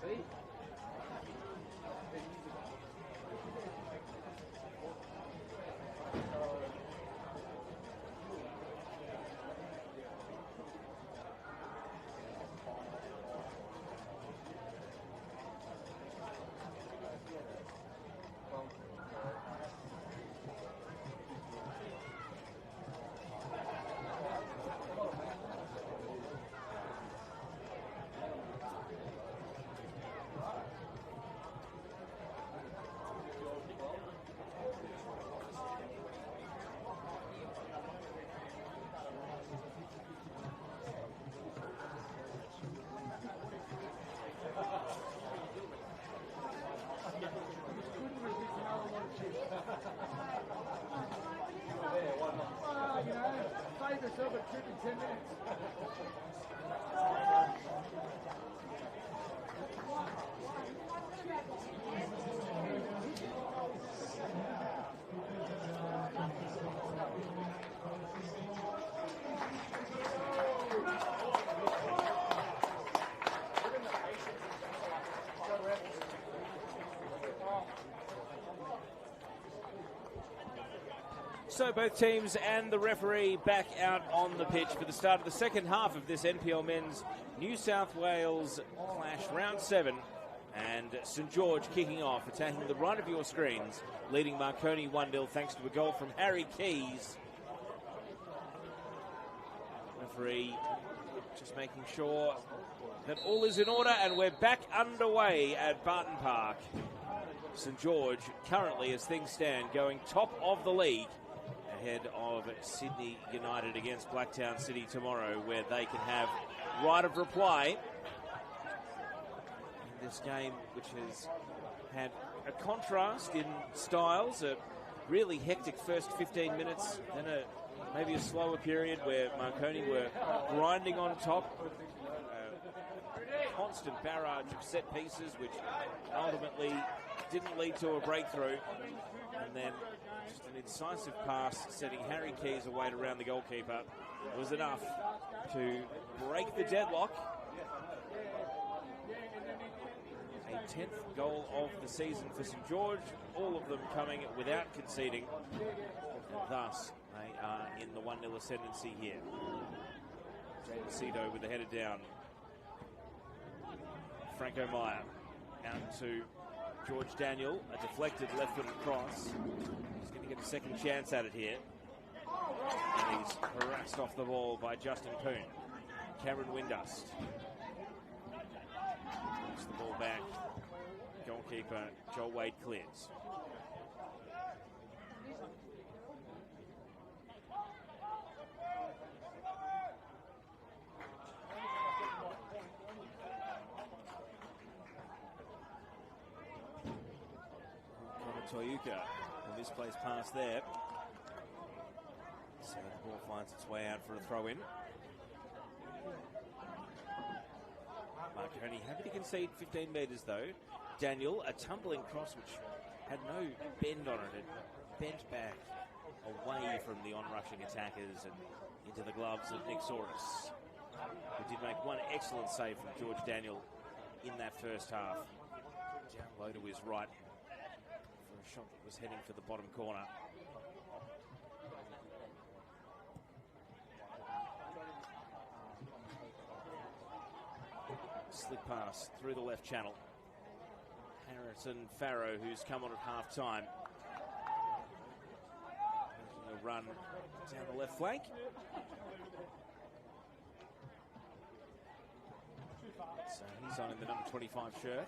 See? Save yourself a trip in 10 minutes. So both teams and the referee back out on the pitch for the start of the second half of this NPL Men's New South Wales Clash Round 7. And St George kicking off, attacking the right of your screens, leading Marconi 1-0 thanks to a goal from Harry Keys. Referee just making sure that all is in order, and we're back underway at Barton Park. St George currently, as things stand, going top of the league, ahead of Sydney United against Blacktown City tomorrow, where they can have right of reply in this game, which has had a contrast in styles, a really hectic first 15 minutes, then maybe a slower period where Marconi were grinding on top. Constant barrage of set pieces, which ultimately didn't lead to a breakthrough. And then just an incisive pass setting Harry Keys away to round the goalkeeper was enough to break the deadlock. A 10th goal of the season for St George, all of them coming without conceding. And thus, they are in the 1-0 ascendancy here. Jaden Cito with the header down. Franco Meyer out to George Daniel, a deflected left-footed cross. He's going to get a second chance at it here. And he's harassed off the ball by Justin Poon. Cameron Windust. Puts the ball back. Goalkeeper Joel Wade clears. Toyuka, a misplaced pass there. So the ball finds its way out for a throw-in. Marconi happy to concede 15 metres though. Daniel, a tumbling cross which had no bend on it. It bent back away from the on-rushing attackers and into the gloves of Nick Soros, who did make one excellent save from George Daniel in that first half. Down low to his right. A shot that was heading for the bottom corner. Slick pass through the left channel. Harrison Farrow, who's come on at half time, making a run down the left flank. So he's on in the number 25 shirt.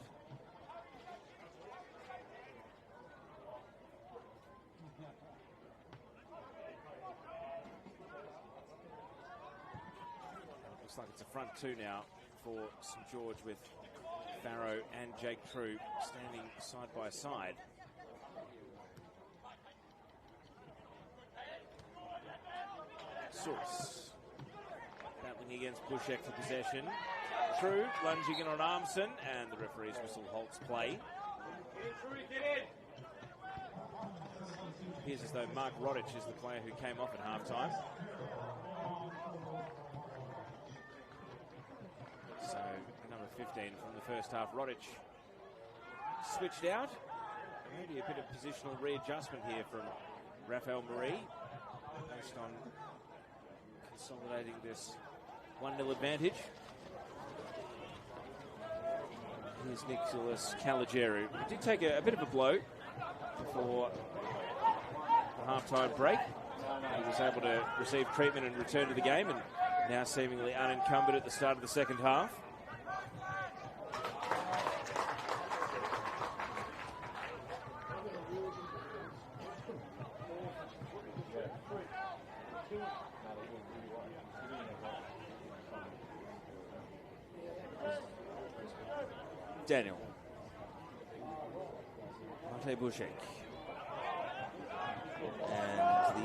Looks like it's a front two now for St George, with Farrow and Jake True standing side by side. Source battling against Bushek for possession. True lunging in on Armson, and the referee's whistle halts play. Appears as though Mark Rodich is the player who came off at half-time. So number 15 from the first half. Rodic switched out. Maybe a bit of positional readjustment here from Rafael Marie, based on consolidating this 1-0 advantage. Here's Nicholas Caligiero. He did take a bit of a blow before the halftime break. He was able to receive treatment and return to the game, and now seemingly unencumbered at the start of the second half. Daniel. Mate Bushek. And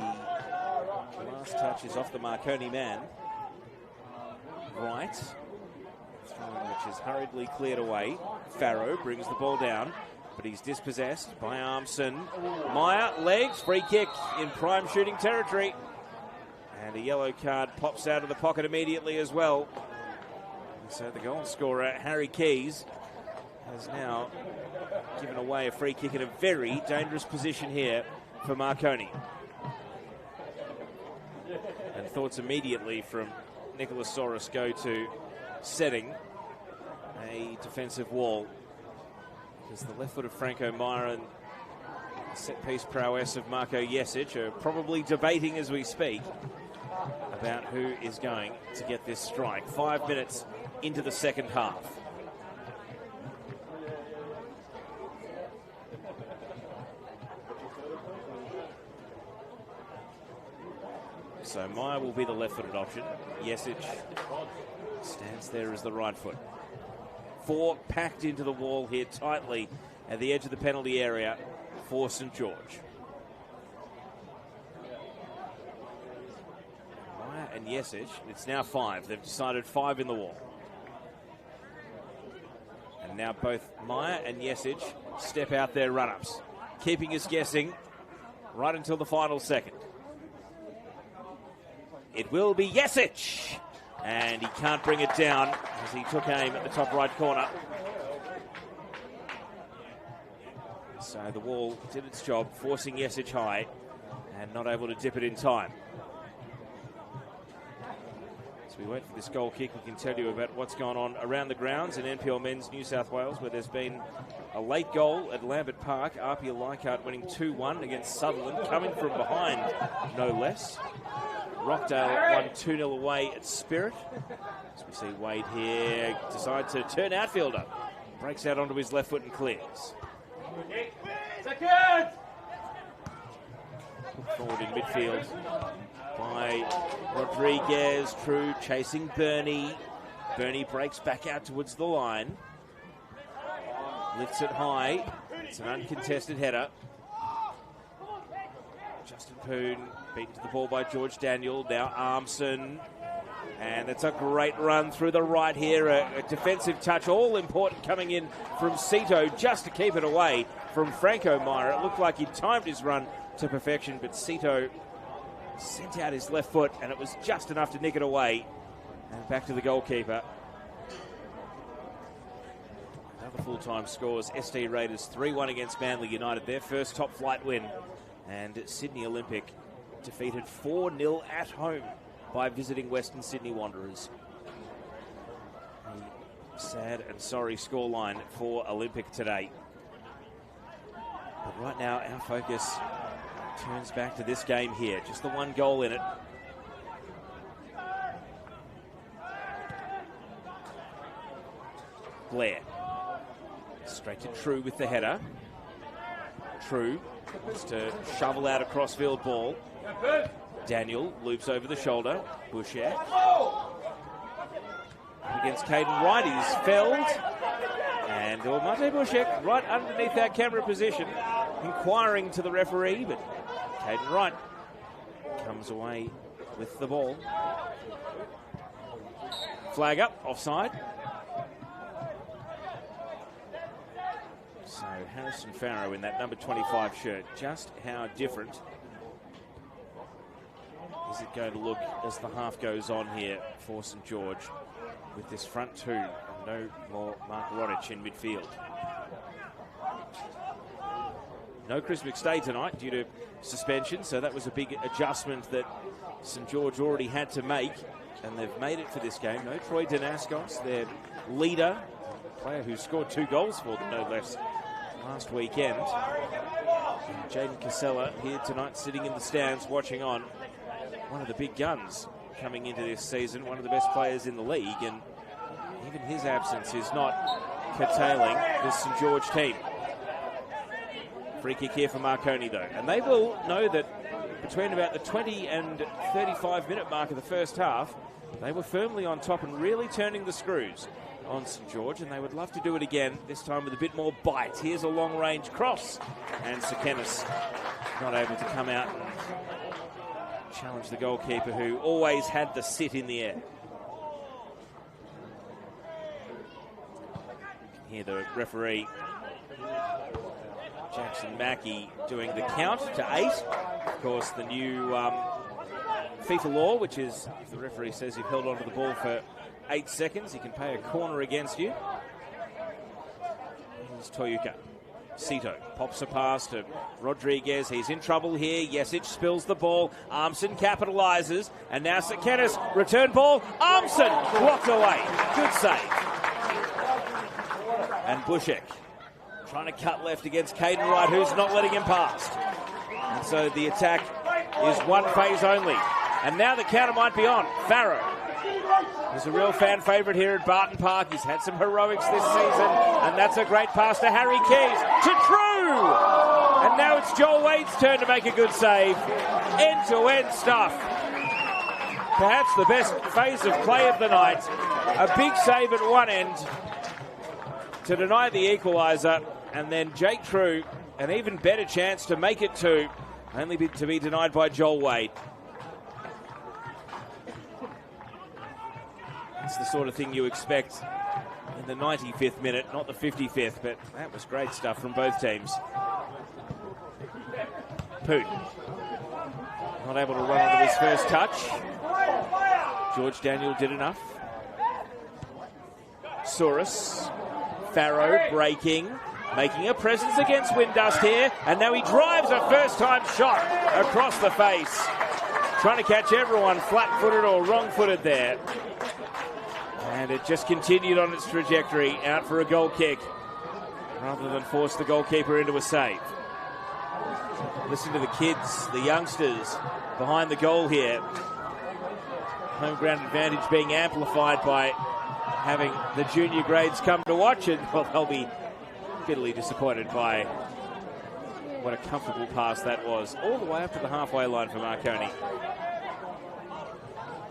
the last touch is off the Marconi man. Right. Throwing which is hurriedly cleared away. Farrow brings the ball down, but he's dispossessed by Armson. Meyer, legs, free kick in prime shooting territory. And a yellow card pops out of the pocket immediately as well. And so the goal scorer, Harry Keys, has now given away a free kick in a very dangerous position here for Marconi. And thoughts immediately from Nicholas Soros go to setting a defensive wall, because the left foot of Franco Meyer and the set-piece prowess of Marko Jesic are probably debating as we speak about who is going to get this strike. 5 minutes into the second half. So Meyer will be the left-footed option. Jesic stands there as the right foot. 4 packed into the wall here tightly at the edge of the penalty area for St George. Meyer and Jesic, it's now 5. They've decided 5 in the wall. And now both Meyer and Jesic step out their run-ups, keeping us guessing right until the final second. It will be Jesic, and he can't bring it down as he took aim at the top right corner. So the wall did its job, forcing Jesic high and not able to dip it in time. As we wait for this goal kick, we can tell you about what's gone on around the grounds in NPL Men's New South Wales, where there's been a late goal at Lambert Park. Arpia Leichhardt winning 2-1 against Sutherland, coming from behind, no less. Rockdale won 2-0 away at Spirit. As we see Wade here decide to turn outfielder. Breaks out onto his left foot and clears. Second! Put forward in midfield by Rodriguez. True chasing Bernie. Bernie breaks back out towards the line. Lifts it high. It's an uncontested header. Justin Poon beaten to the ball by George Daniel. Now Armson. And it's a great run through the right here. A defensive touch, all important, coming in from Cito just to keep it away from Franco Meyer. It looked like he'd timed his run to perfection, but Cito sent out his left foot, and it was just enough to nick it away. And back to the goalkeeper. Another full-time scores. ST Raiders 3-1 against Manly United, their first top-flight win. And Sydney Olympic defeated 4-0 at home by visiting Western Sydney Wanderers. A sad and sorry scoreline for Olympic today. But right now, our focus turns back to this game here. Just the one goal in it. Blair. Straight to True with the header. True wants to shovel out a crossfield ball. Daniel loops over the shoulder. Boucher. Against Caden Wright, he's felled. And Mate Boucher right underneath our camera position, inquiring to the referee, but Caden Wright comes away with the ball. Flag up, offside. So Harrison Farrow in that number 25 shirt. Just how different is it going to look as the half goes on here for St George with this front two? No more Mark Rodich in midfield. No Chris McStay tonight due to suspension, so that was a big adjustment that St George already had to make, and they've made it for this game. No Troy Danaskos, their leader, player who scored 2 goals for them, no less, last weekend. And Jaden Casella here tonight, sitting in the stands, watching on. One of the big guns coming into this season, one of the best players in the league, and even his absence is not curtailing this St George team. Free kick here for Marconi, though. And they will know that between about the 20 and 35 minute mark of the first half, they were firmly on top and really turning the screws on St George, and they would love to do it again, this time with a bit more bite. Here's a long-range cross, and Sekenis not able to come out and challenge the goalkeeper, who always had the sit in the air. You can hear the referee, Jackson Mackey, doing the count to 8. Of course, the new FIFA law, which is if the referee says you've held onto the ball for 8 seconds, he can pay a corner against you. Here's Toyuka. Sito pops a pass to Rodriguez. He's in trouble here. Jesic spills the ball. Armson capitalises. And now Sekenis, return ball. Armson blocked away. Good save. And Bushek trying to cut left against Caden Wright, who's not letting him past. And so the attack is one phase only. And now the counter might be on. Farrow is a real fan favourite here at Barton Park. He's had some heroics this season, and that's a great pass to Harry Keys. To True! And now it's Joel Wade's turn to make a good save. End-to-end stuff. Perhaps the best phase of play of the night. A big save at one end to deny the equaliser, and then Jake True, an even better chance to make it 2, only to be denied by Joel Wade. It's the sort of thing you expect in the 95th minute, not the 55th, but that was great stuff from both teams. Poot not able to run onto his first touch. George Daniel did enough. Souris, Farrow breaking, making a presence against Windust here, and now he drives a first-time shot across the face. Trying to catch everyone flat-footed or wrong-footed there. And it just continued on its trajectory, out for a goal kick, rather than force the goalkeeper into a save. Listen to the kids, the youngsters behind the goal here. Home ground advantage being amplified by having the junior grades come to watch, and well, they'll be bitterly disappointed by what a comfortable pass that was, all the way up to the halfway line for Marconi.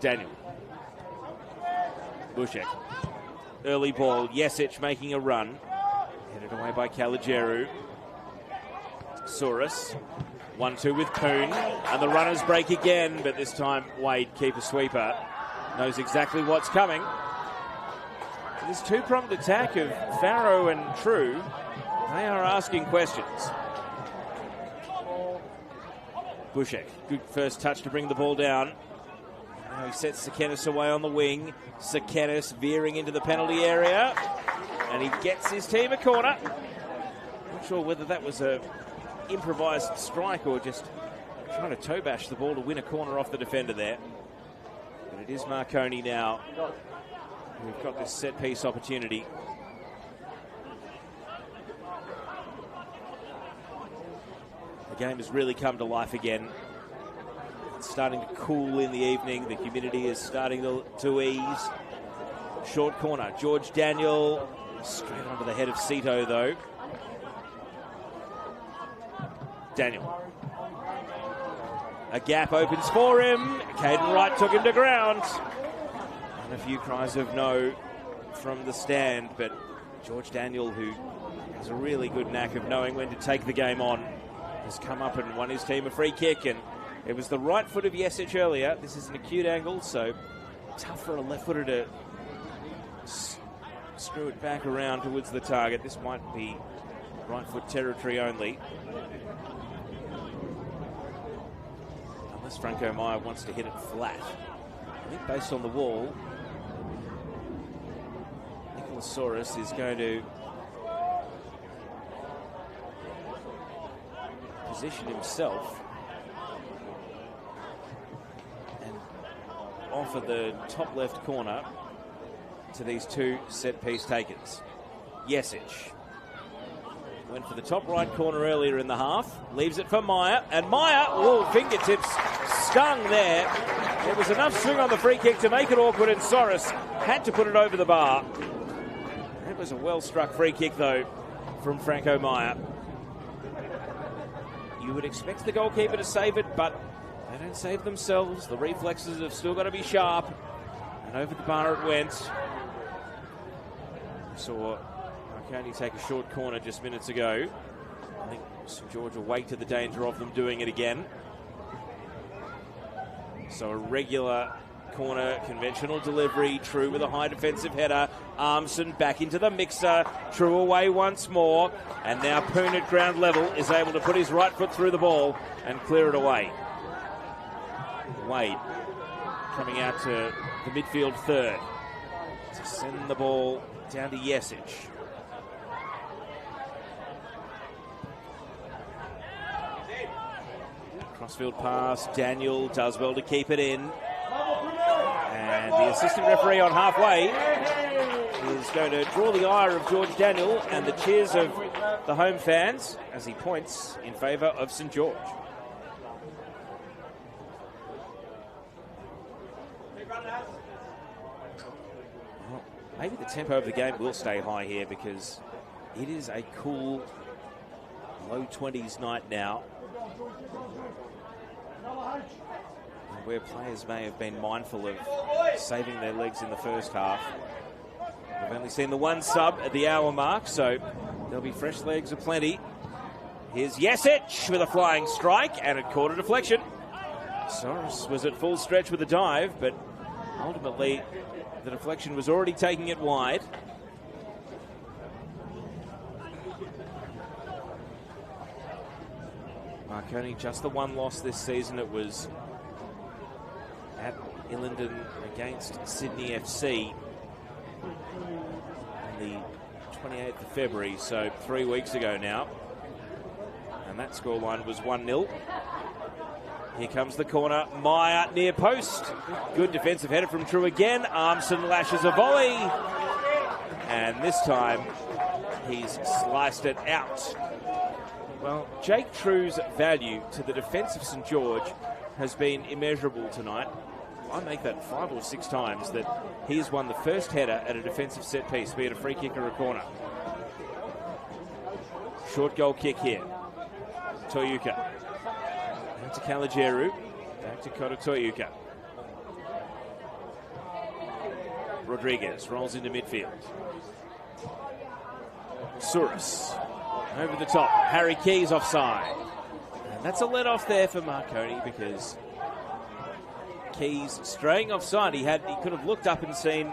Daniel. Bushek. Early ball. Jesic making a run. Headed away by Caligeru. Souris. 1-2 with Poon. And the runners break again, but this time Wade, keeper sweeper, knows exactly what's coming. This two-pronged attack of Farrow and True, they are asking questions. Bushek. Good first touch to bring the ball down. Now he sets Sekenis away on the wing. Sekenis veering into the penalty area. And he gets his team a corner. Not sure whether that was a improvised strike or just trying to toe bash the ball to win a corner off the defender there. But it is Marconi now. We've got this set-piece opportunity. The game has really come to life again. It's starting to cool in the evening. The humidity is starting to ease. Short corner. George Daniel straight onto the head of Sito, though. Daniel. A gap opens for him. Caden Wright took him to ground. And a few cries of no from the stand, but George Daniel, who has a really good knack of knowing when to take the game on, has come up and won his team a free kick, and it was the right foot of Jesic earlier. This is an acute angle, so tough for a left footer to screw it back around towards the target. This might be right foot territory only. Unless Franco Meyer wants to hit it flat. I think based on the wall, Saurus is going to position himself and offer the top left corner to these two set-piece takers. Yesic went for the top right corner earlier in the half, leaves it for Meyer, and Meyer, oh, fingertips stung there. There was enough swing on the free kick to make it awkward, and Saurus had to put it over the bar. It was a well-struck free kick, though, from Franco Meyer. You would expect the goalkeeper to save it, but they don't save themselves. The reflexes have still got to be sharp, and over the bar it went. We saw Marconi take a short corner just minutes ago. I think St George will wake to the danger of them doing it again. So a regular corner, conventional delivery. True with a high defensive header. Armson back into the mixer. True away once more. And now Poon at ground level is able to put his right foot through the ball and clear it away. Wade coming out to the midfield third to send the ball down to Yesic. Crossfield pass. Daniel does well to keep it in. And the assistant referee on halfway is going to draw the ire of George Daniel and the cheers of the home fans as he points in favour of St George. Well, maybe the tempo of the game will stay high here because it is a cool low 20s night now, where players may have been mindful of saving their legs in the first half. We've only seen the one sub at the hour mark, so there'll be fresh legs aplenty. Here's Yesic with a flying strike, and it caught a deflection. Saurus was at full stretch with a dive, but ultimately the deflection was already taking it wide. Marconi just the one loss this season. It was at Illingdon against Sydney FC on the 28th of February, so 3 weeks ago now. And that scoreline was 1-0. Here comes the corner. Meyer near post. Good defensive header from True again. Armson lashes a volley. And this time he's sliced it out. Well, Jake True's value to the defence of St George has been immeasurable tonight. I make that 5 or 6 times that he has won the first header at a defensive set piece, be it a free kick or a corner. Short goal kick here. Toyuka. Back to Kalajeru. Back to Kota Toyuka. Rodriguez rolls into midfield. Saurus over the top. Harry Keys offside. And that's a let-off there for Marconi because Keys straying offside. He could have looked up and seen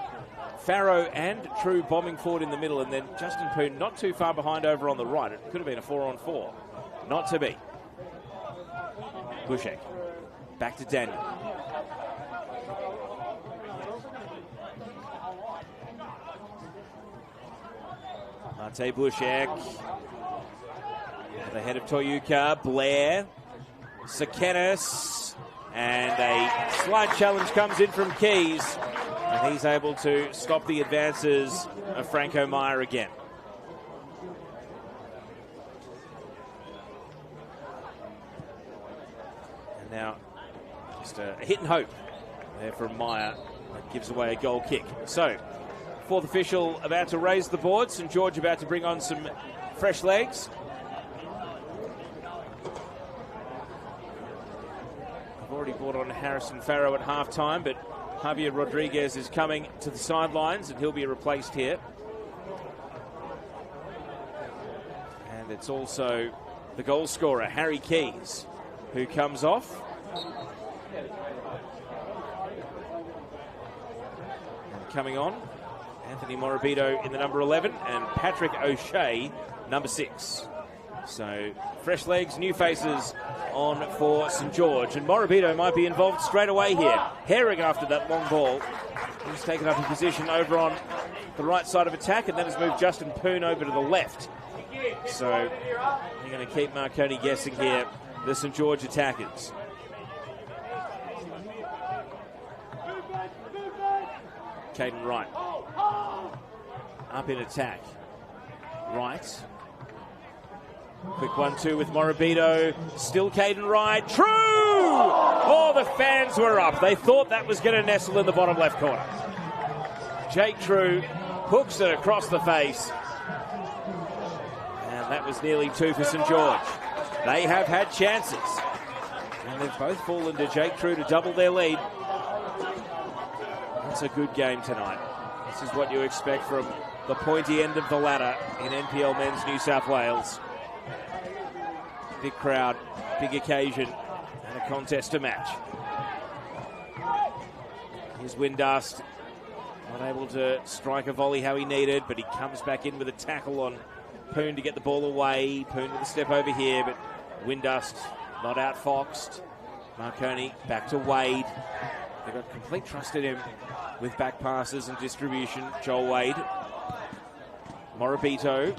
Farrow and True bombing forward in the middle, and then Justin Poon not too far behind over on the right. It could have been a 4-on-4. Not to be. Bushek. Back to Daniel. Mate Bushek. The head of Toyuka. Blair. Sakenis. And a slight challenge comes in from Keys. And he's able to stop the advances of Franco Meyer again. And now just a hit and hope there from Meyer. That gives away a goal kick. So, fourth official about to raise the board. St George about to bring on some fresh legs. I've already brought on Harrison Farrow at half-time, but Javier Rodriguez is coming to the sidelines and he'll be replaced here. And it's also the goal scorer, Harry Keys, who comes off. And coming on, Anthony Morabito in the number 11 and Patrick O'Shea, number 6. So fresh legs, new faces on for St George, and Morabito might be involved straight away here. Herring after that long ball. He's taken up a position over on the right side of attack, and then has moved Justin Poon over to the left. So they're going to keep Marconi guessing here, the St George attackers. Caden Wright up in attack. Wright. Quick 1-2 with Morabito. Still Caden Wright. True! Oh, the fans were up. They thought that was going to nestle in the bottom left corner. Jake True hooks it across the face. And that was nearly 2 for St George. They have had chances. And they've both fallen to Jake True to double their lead. That's a good game tonight. This is what you expect from the pointy end of the ladder in NPL Men's New South Wales. Big crowd, big occasion, and a contest to match. Here's Windust, not able to strike a volley how he needed, but he comes back in with a tackle on Poon to get the ball away. Poon with a step over here, but Windust not outfoxed. Marconi back to Wade. They've got complete trust in him with back passes and distribution. Joel Wade. Morabito.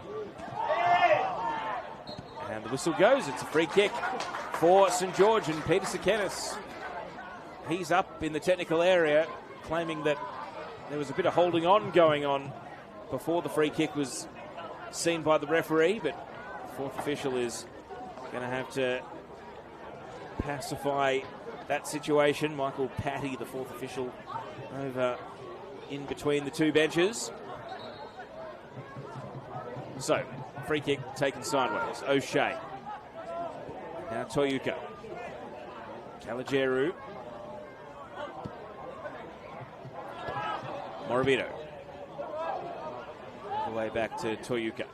And the whistle goes. It's a free kick for St George, and Peter Sekenis. He's up in the technical area, claiming that there was a bit of holding on going on before the free kick was seen by the referee, but the fourth official is going to have to pacify that situation. Michael Patty, the fourth official, over in between the two benches. So, free kick taken sideways. O'Shea. Now Toyuka. Caligeru. Morabito. All the way back to Toyuka.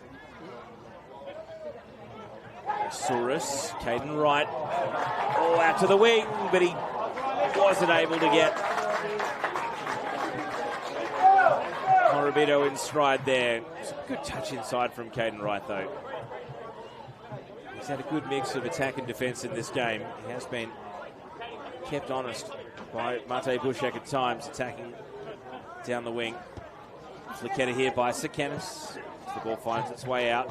Saurus. Caden Wright. Oh, out to the wing, but he wasn't able to get Morabito in stride there. It's a good touch inside from Caden Wright, though. He's had a good mix of attack and defence in this game. He has been kept honest by Mate Bushak at times, attacking down the wing. Flicketta here by Sekenis. The ball finds its way out.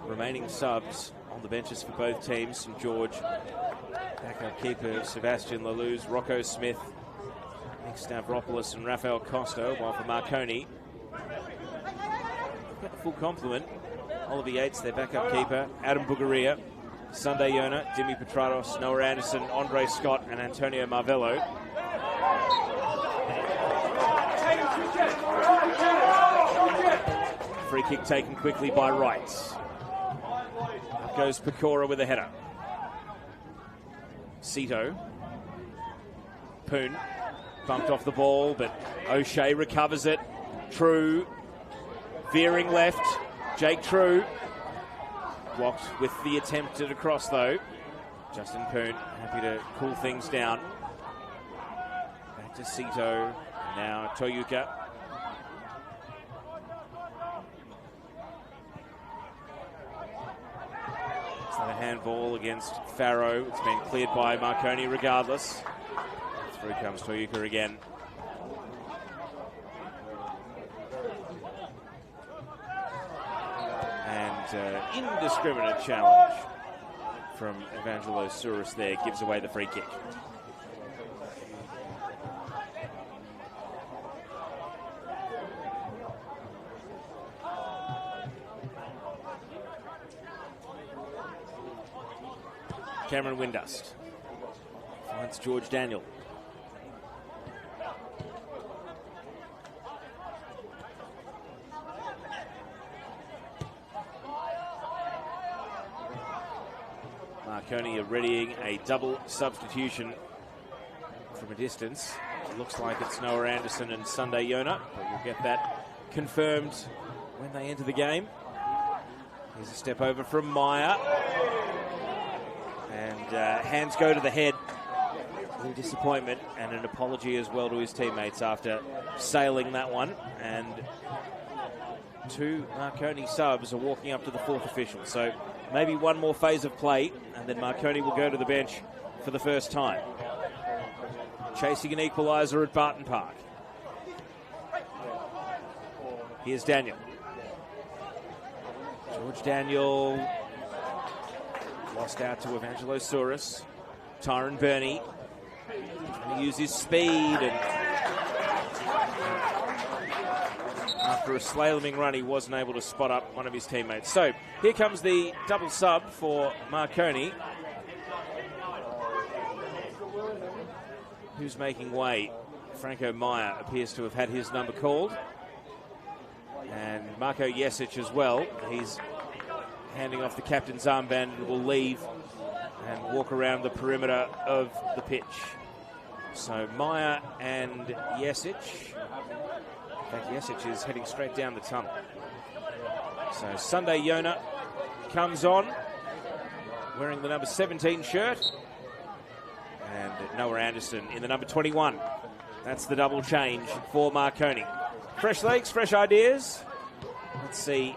Remaining subs on the benches for both teams. St George, backup keeper Sebastian Laluz, Rocco Smith, Nick Stavropoulos and Rafael Costa, while for Marconi, got the full complement. Oliver Yates, their backup keeper, Adam Bugaria, Sunday Yona, Dimi Petrados, Noah Anderson, Andre Scott and Antonio Marvello. Free kick taken quickly by Wright. Up goes Pecora with a header. Cito. Poon bumped off the ball, but O'Shea recovers it. True veering left. Jake True blocked with the attempt at a cross, though. Justin Poon happy to cool things down. Back to Cito. Now Toyuka. It's not a handball against Farrow. It's been cleared by Marconi regardless. Through comes Toyuka again. And indiscriminate challenge from Evangelos Souris there gives away the free kick. Cameron Windust finds George Daniel. Marconi are readying a double substitution from a distance. It looks like it's Noah Anderson and Sunday Yona, but we'll get that confirmed when they enter the game. Here's a step over from Meyer. And hands go to the head. A little disappointment and an apology as well to his teammates after sailing that one. And two Marconi subs are walking up to the fourth official. So maybe one more phase of play, and then Marconi will go to the bench for the first time. Chasing an equaliser at Barton Park. Here's Daniel. George Daniel lost out to Evangelosaurus. Tyron Burney trying to use his speed, and after a slaloming run he wasn't able to spot up one of his teammates. So here comes the double sub for Marconi, who's making way. Franco Meyer appears to have had his number called, and Marko Jesic as well. He's handing off the captain's armband and will leave and walk around the perimeter of the pitch. So Meyer and Jesic. In fact, Jesic is heading straight down the tunnel. So Sunday Yona comes on wearing the number 17 shirt, and Noah Anderson in the number 21. That's the double change for Marconi. Fresh legs, fresh ideas. Let's see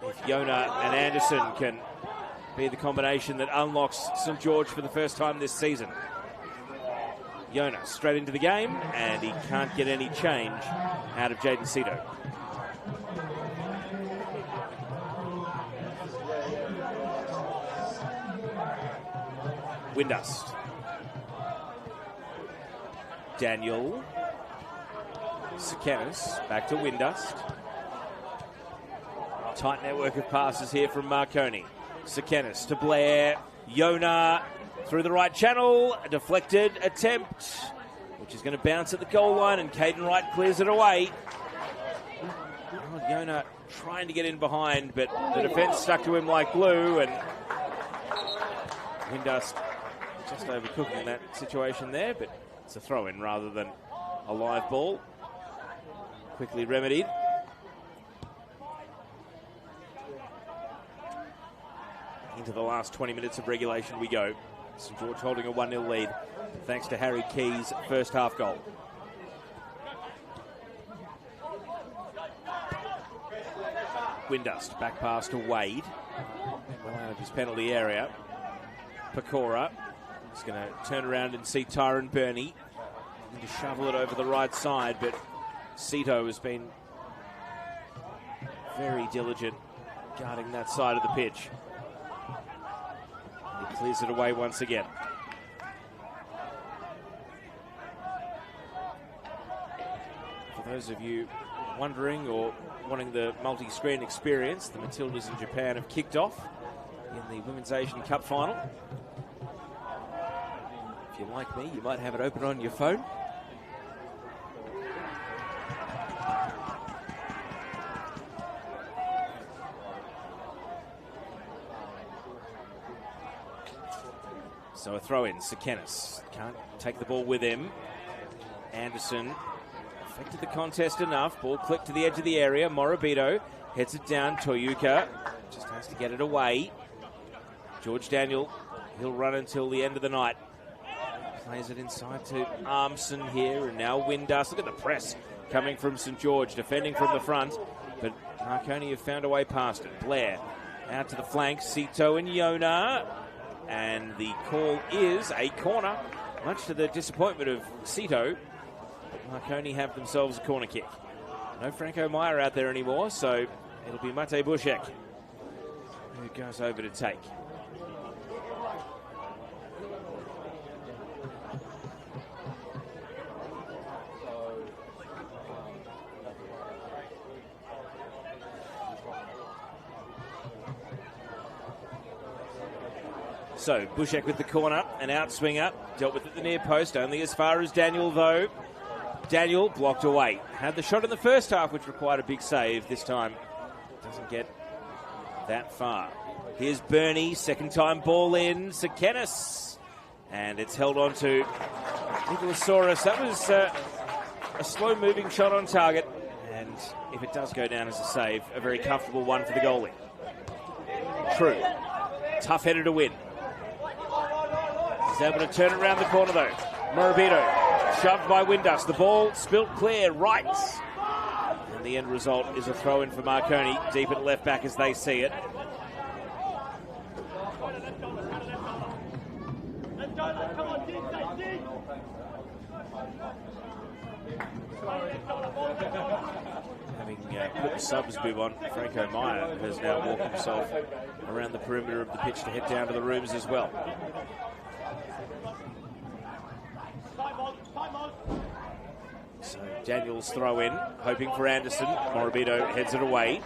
if Yona and Anderson can be the combination that unlocks St George for the first time this season. Yona straight into the game, and he can't get any change out of Jaden Cito. Windust. Daniel. Sakanis back to Windust. Tight network of passes here from Marconi. Sakanis to Blair. Yona through the right channel. A deflected attempt, which is going to bounce at the goal line, and Caden Wright clears it away. Oh, Yona trying to get in behind, but the defence stuck to him like glue, and Windust just overcooking that situation there, but it's a throw-in rather than a live ball. Quickly remedied. Into the last 20 minutes of regulation we go. St George holding a 1-0 lead thanks to Harry Key's first half goal. Windust back pass to Wade. Well out of his penalty area. Pecora is going to turn around and see Tyron Burney. Going to shovel it over the right side, but Cito has been very diligent guarding that side of the pitch. He clears it away once again. For those of you wondering or wanting the multi-screen experience, the Matildas in Japan have kicked off in the Women's Asian Cup final. If you're like me, you might have it open on your phone. So a throw in, Sakanis can't take the ball with him. Anderson affected the contest enough. Ball clipped to the edge of the area. Morabito heads it down. Toyuka just has to get it away. George Daniel, he'll run until the end of the night. Plays it inside to Armson here, and now Windust. Look at the press coming from St George, defending from the front, but Marconi have found a way past it. Blair out to the flank. Cito and Yona. And the call is a corner, much to the disappointment of Cito. Marconi have themselves a corner kick. No Franco Meyer out there anymore, so it'll be Mate Bushek who goes over to take. So, Bushek with the corner, an outswinger, dealt with at the near post, only as far as Daniel though. Daniel blocked away. Had the shot in the first half, which required a big save. This time, doesn't get that far. Here's Burney, second time ball in, Sakanis. And it's held on to Equalizes. That was a slow-moving shot on target. And if it does go down as a save, a very comfortable one for the goalie. True. Tough header to win. He's able to turn around the corner though. Morabito shoved by Windust. The ball spilt clear right. And the end result is a throw in for Marconi, deep at left back as they see it. Having put the subs bib on, Franco Meyer has now walked himself around the perimeter of the pitch to head down to the rooms as well. So Daniels throw in, hoping for Anderson. Morabito heads it away.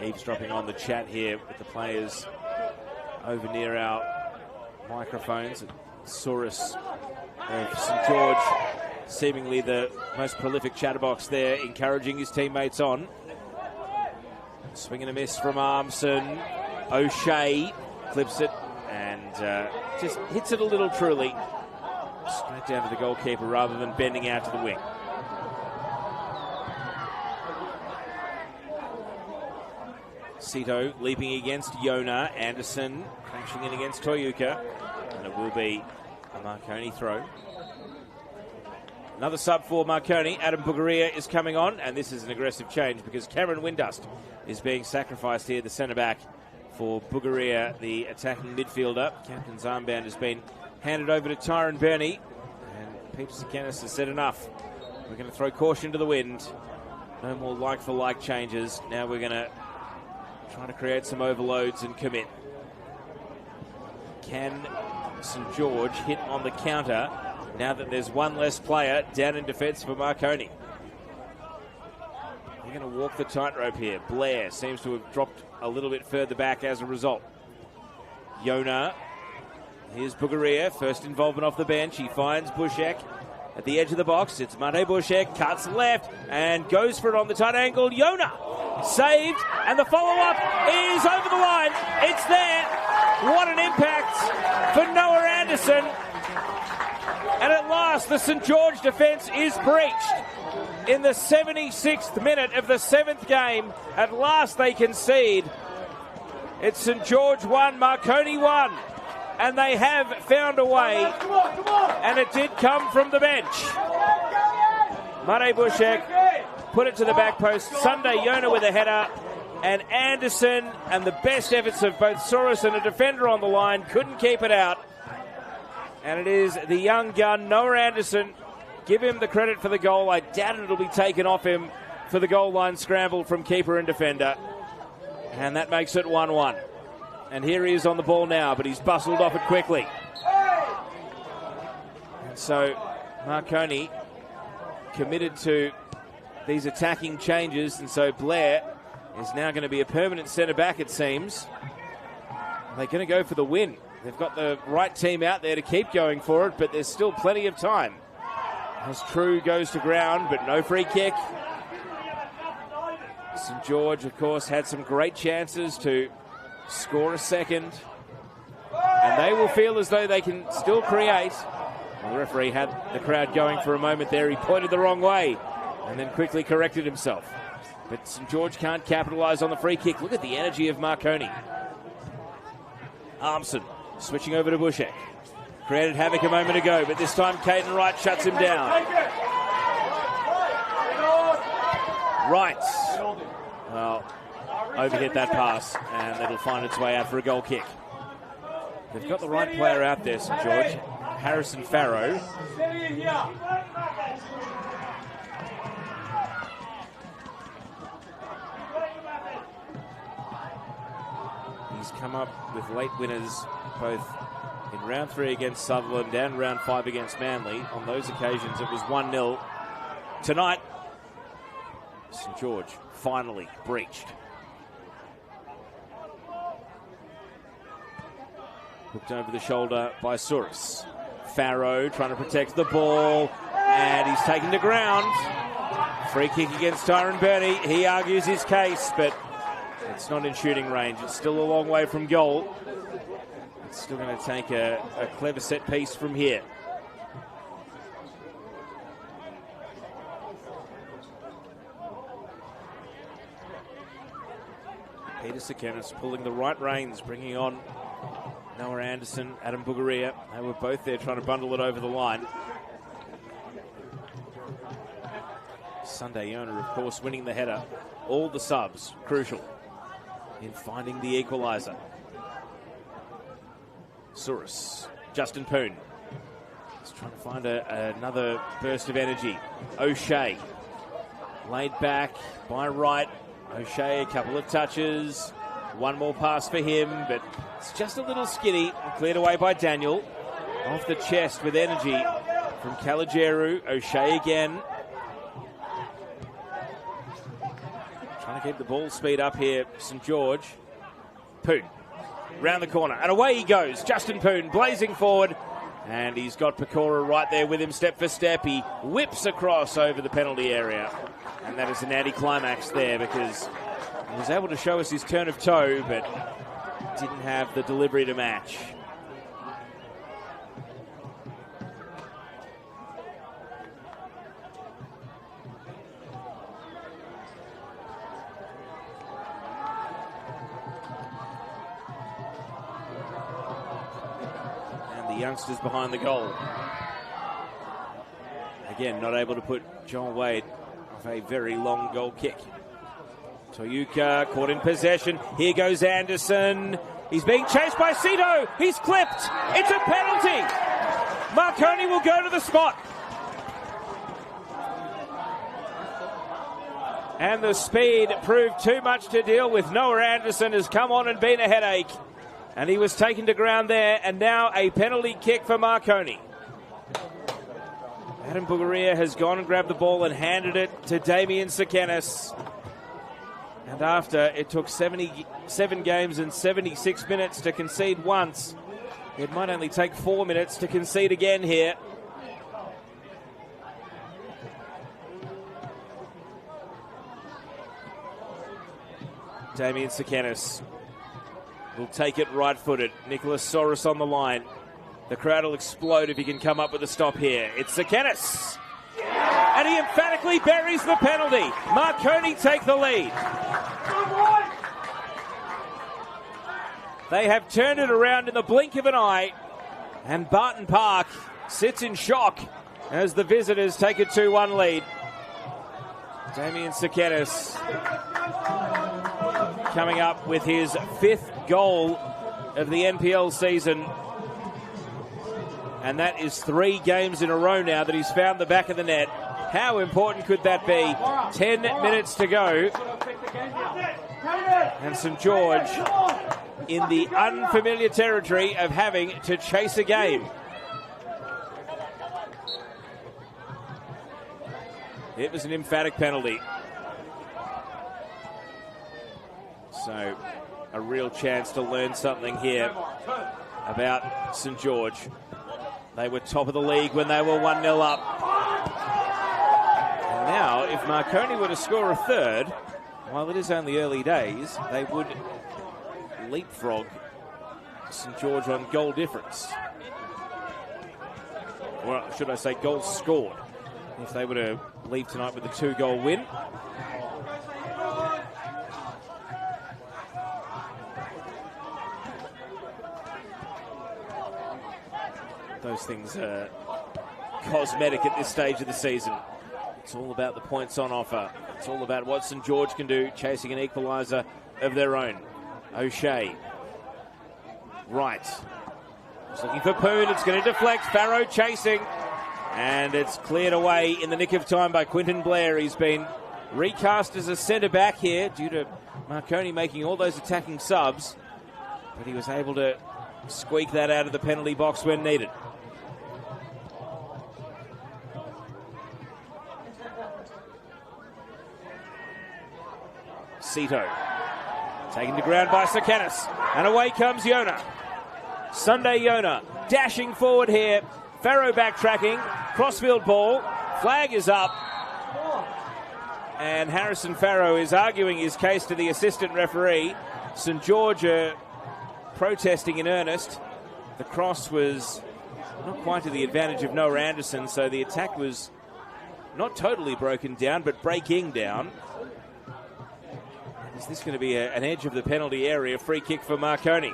Eavesdropping on the chat here with the players over near our microphones. Saurus of St George, seemingly the most prolific chatterbox there, encouraging his teammates on. Swing and a miss from Armson. O'Shea clips it and just hits it a little truly. Straight down to the goalkeeper rather than bending out to the wing. Sito leaping against Yona. Anderson crashing in against Toyuka. And it will be a Marconi throw. Another sub for Marconi. Adam Bugaria is coming on. And this is an aggressive change because Cameron Windust is being sacrificed here, the centre-back, for Bugaria, the attacking midfielder. Captain's armband has been handed over to Tyron Burney. And Peter Sakanis has said enough. We're going to throw caution to the wind. No more like-for-like changes. Now we're going to try to create some overloads and commit. Can St George hit on the counter now that there's one less player down in defence for Marconi? We're going to walk the tightrope here. Blair seems to have dropped a little bit further back as a result. Yona. Here's Bugaria. First involvement off the bench. He finds Bushek at the edge of the box. It's Mate Bushek. Cuts left and goes for it on the tight angle. Yona saved, and the follow-up is over the line. It's there. What an impact for Noah Anderson. And at last, the St George defence is breached. In the 76th minute of the 7th game, at last they concede. It's St George 1, Marconi 1. And they have found a way. And it did come from the bench. Mate Bushek put it to the back post. Sunday Yona with a header. And Anderson, and the best efforts of both Saurus and a defender on the line, couldn't keep it out. And it is the young gun, Noah Anderson. Give him the credit for the goal. I doubt it'll be taken off him for the goal line scramble from keeper and defender. And that makes it 1-1. And here he is on the ball now, but he's bustled off it quickly. And so Marconi committed to these attacking changes, and so Blair is now going to be a permanent centre-back, it seems. They're going to go for the win. They've got the right team out there to keep going for it, but there's still plenty of time. As True goes to ground, but no free kick. St George, of course, had some great chances to score a second. And they will feel as though they can still create. Well, the referee had the crowd going for a moment there. He pointed the wrong way and then quickly corrected himself. But St George can't capitalise on the free kick. Look at the energy of Marconi. Armson switching over to Bushek. Created havoc a moment ago, but this time Caden Wright shuts him down. Wright, well, overhit that pass, and it'll find its way out for a goal kick. They've got the right player out there, St George. Harrison Farrow. He's come up with late winners both in round 3 against Sutherland and round 5 against Manly. On those occasions, it was 1-0. Tonight, St George finally breached. Hooked over the shoulder by Saurus. Farrow trying to protect the ball, and he's taken to ground. Free kick against Tyron Burney. He argues his case, but it's not in shooting range. It's still a long way from goal. It's still going to take a clever set piece from here. Peter Sakanis pulling the right reins, bringing on Noah Anderson, Adam Bugaria. They were both there trying to bundle it over the line. Sunday Yona, of course, winning the header. All the subs, crucial. in finding the equaliser. Souris, Justin Poon. He's trying to find another burst of energy. O'Shea, laid back by Wright. O'Shea, a couple of touches. One more pass for him, but it's just a little skinny. Cleared away by Daniel. Off the chest with energy from Caligeru. O'Shea again. Trying to keep the ball speed up here, St George. Poon, round the corner, and away he goes. Justin Poon blazing forward, and he's got Pecora right there with him, step for step. He whips across over the penalty area, and that is an anticlimax there because he was able to show us his turn of toe, but didn't have the delivery to match. Youngsters behind the goal. Again, not able to put Joel Wade off a very long goal kick. Toyuka caught in possession. Here goes Anderson. He's being chased by Cito. He's clipped. It's a penalty. Marconi will go to the spot. And the speed proved too much to deal with. Noah Anderson has come on and been a headache. And he was taken to ground there, and now a penalty kick for Marconi. Adam Bugaria has gone and grabbed the ball and handed it to Damien Sekenis. And after it took 77 games and 76 minutes to concede once, it might only take 4 minutes to concede again here. Damien Sekenis will take it right-footed. Nicholas Souris on the line. The crowd will explode if he can come up with a stop here. It's Sekenis. And he emphatically buries the penalty. Marconi take the lead. They have turned it around in the blink of an eye. And Barton Park sits in shock as the visitors take a 2-1 lead. Damien Sekenis coming up with his 5th goal of the NPL season. And that is 3 games in a row now that he's found the back of the net. How important could that be? 10 minutes to go. And St George in the unfamiliar territory of having to chase a game. It was an emphatic penalty. So, a real chance to learn something here about St George. They were top of the league when they were 1-0 up. And now, if Marconi were to score a third, while it is only early days, they would leapfrog St George on goal difference. Or should I say goals scored, if they were to leave tonight with a 2-goal win. Those things are cosmetic at this stage of the season. It's all about the points on offer. It's all about what St George can do, chasing an equaliser of their own. O'Shea. Right. Just looking for Poon. It's going to deflect. Farrow chasing. And it's cleared away in the nick of time by Quinton Blair. He's been recast as a centre-back here due to Marconi making all those attacking subs. But he was able to squeak that out of the penalty box when needed. Cito taken to ground by Sekenis, and away comes Yona. Sunday Yona dashing forward here. Farrow backtracking, crossfield ball, flag is up, and Harrison Farrow is arguing his case to the assistant referee. St George protesting in earnest. The cross was not quite to the advantage of Noah Anderson, so the attack was not totally broken down, but breaking down. Is this going to be an edge of the penalty area? Free kick for Marconi.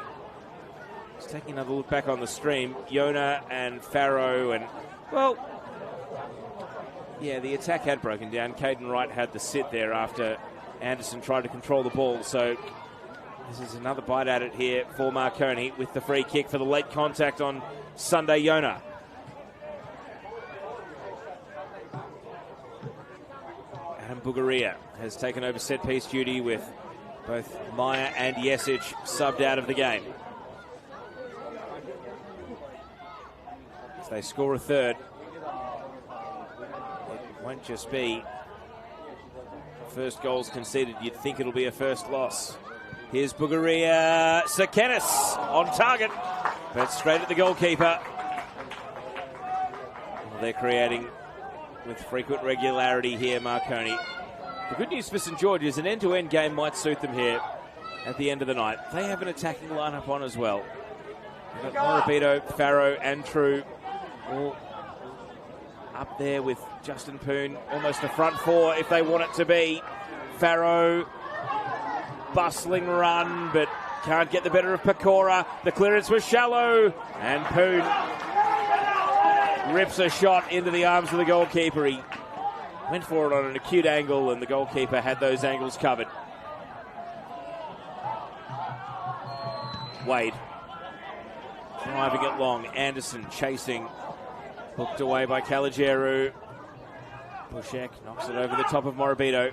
Just taking another look back on the stream. Yona and Farrow and, well, yeah, the attack had broken down. Caden Wright had to sit there after Anderson tried to control the ball. So This is another bite at it here for Marconi with the free kick for the late contact on Sunday Yona. Adam Bugaria has taken over set-piece duty with both Meyer and Jesic subbed out of the game. If they score a third, it won't just be first goals conceded. You'd think it'll be a first loss. Here's Bugaria, Sekenis on target, but straight at the goalkeeper. Well, they're creating with frequent regularity here, Marconi. The good news for St George is an end-to-end game might suit them here at the end of the night. They have an attacking lineup on as well. They've got Morabito, Farrow and True all up there with Justin Poon, almost a front four if they want it to be. Farrow, bustling run, but can't get the better of Pecora. The clearance was shallow, and Poon rips a shot into the arms of the goalkeeper. He went for it on an acute angle, and the goalkeeper had those angles covered. Wade driving it long. Anderson chasing. Hooked away by Caligeru. Bushek knocks it over the top of Morabito.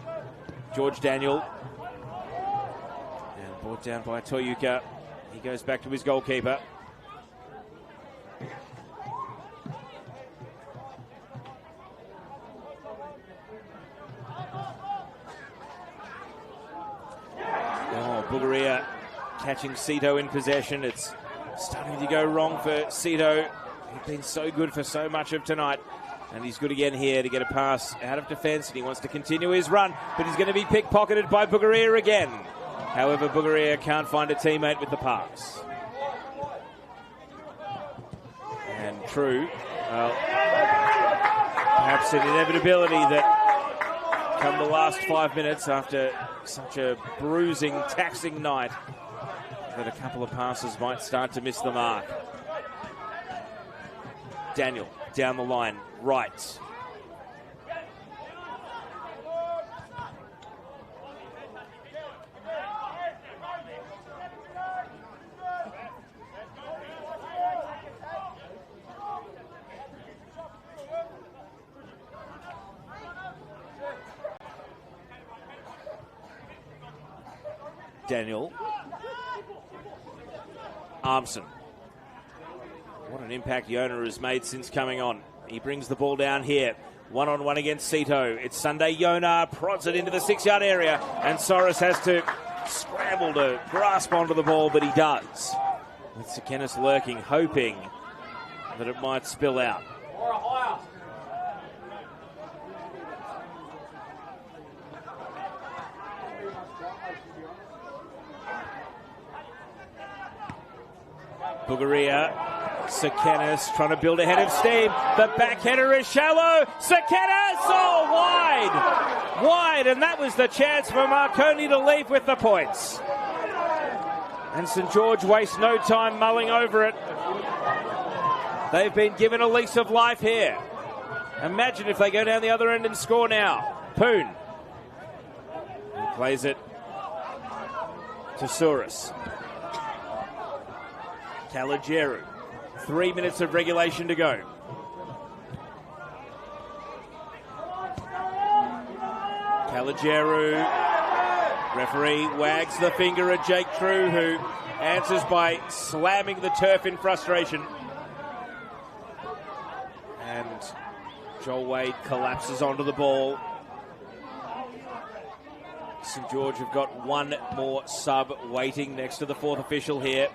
George Daniel. And brought down by Toyuka. He goes back to his goalkeeper. Bugaria catching Sito in possession. It's starting to go wrong for Sito. He's been so good for so much of tonight. And he's good again here to get a pass out of defence. And he wants to continue his run. But he's going to be pickpocketed by Bugaria again. However, Bugaria can't find a teammate with the pass. And True, well, perhaps an inevitability that come the last 5 minutes after such a bruising, taxing night, that a couple of passes might start to miss the mark. Daniel down the line, right. Daniel. Armson. What an impact Yona has made since coming on. He brings the ball down here. One-on-one against Sito. It's Sunday Yona, prods it into the 6-yard area, and Soros has to scramble to grasp onto the ball, but he does. With Sekenis lurking, hoping that it might spill out. Bugaria, Sekenis trying to build a head of steam. The backheader is shallow. Sekenis, oh, wide. Wide, and that was the chance for Marconi to leave with the points. And St George wastes no time mulling over it. They've been given a lease of life here. Imagine if they go down the other end and score now. Poon. He plays it to Souris. Caligeru. 3 minutes of regulation to go. Caligeru. Referee wags the finger at Jake True, who answers by slamming the turf in frustration. And Joel Wade collapses onto the ball. St George have got one more sub waiting next to the fourth official here.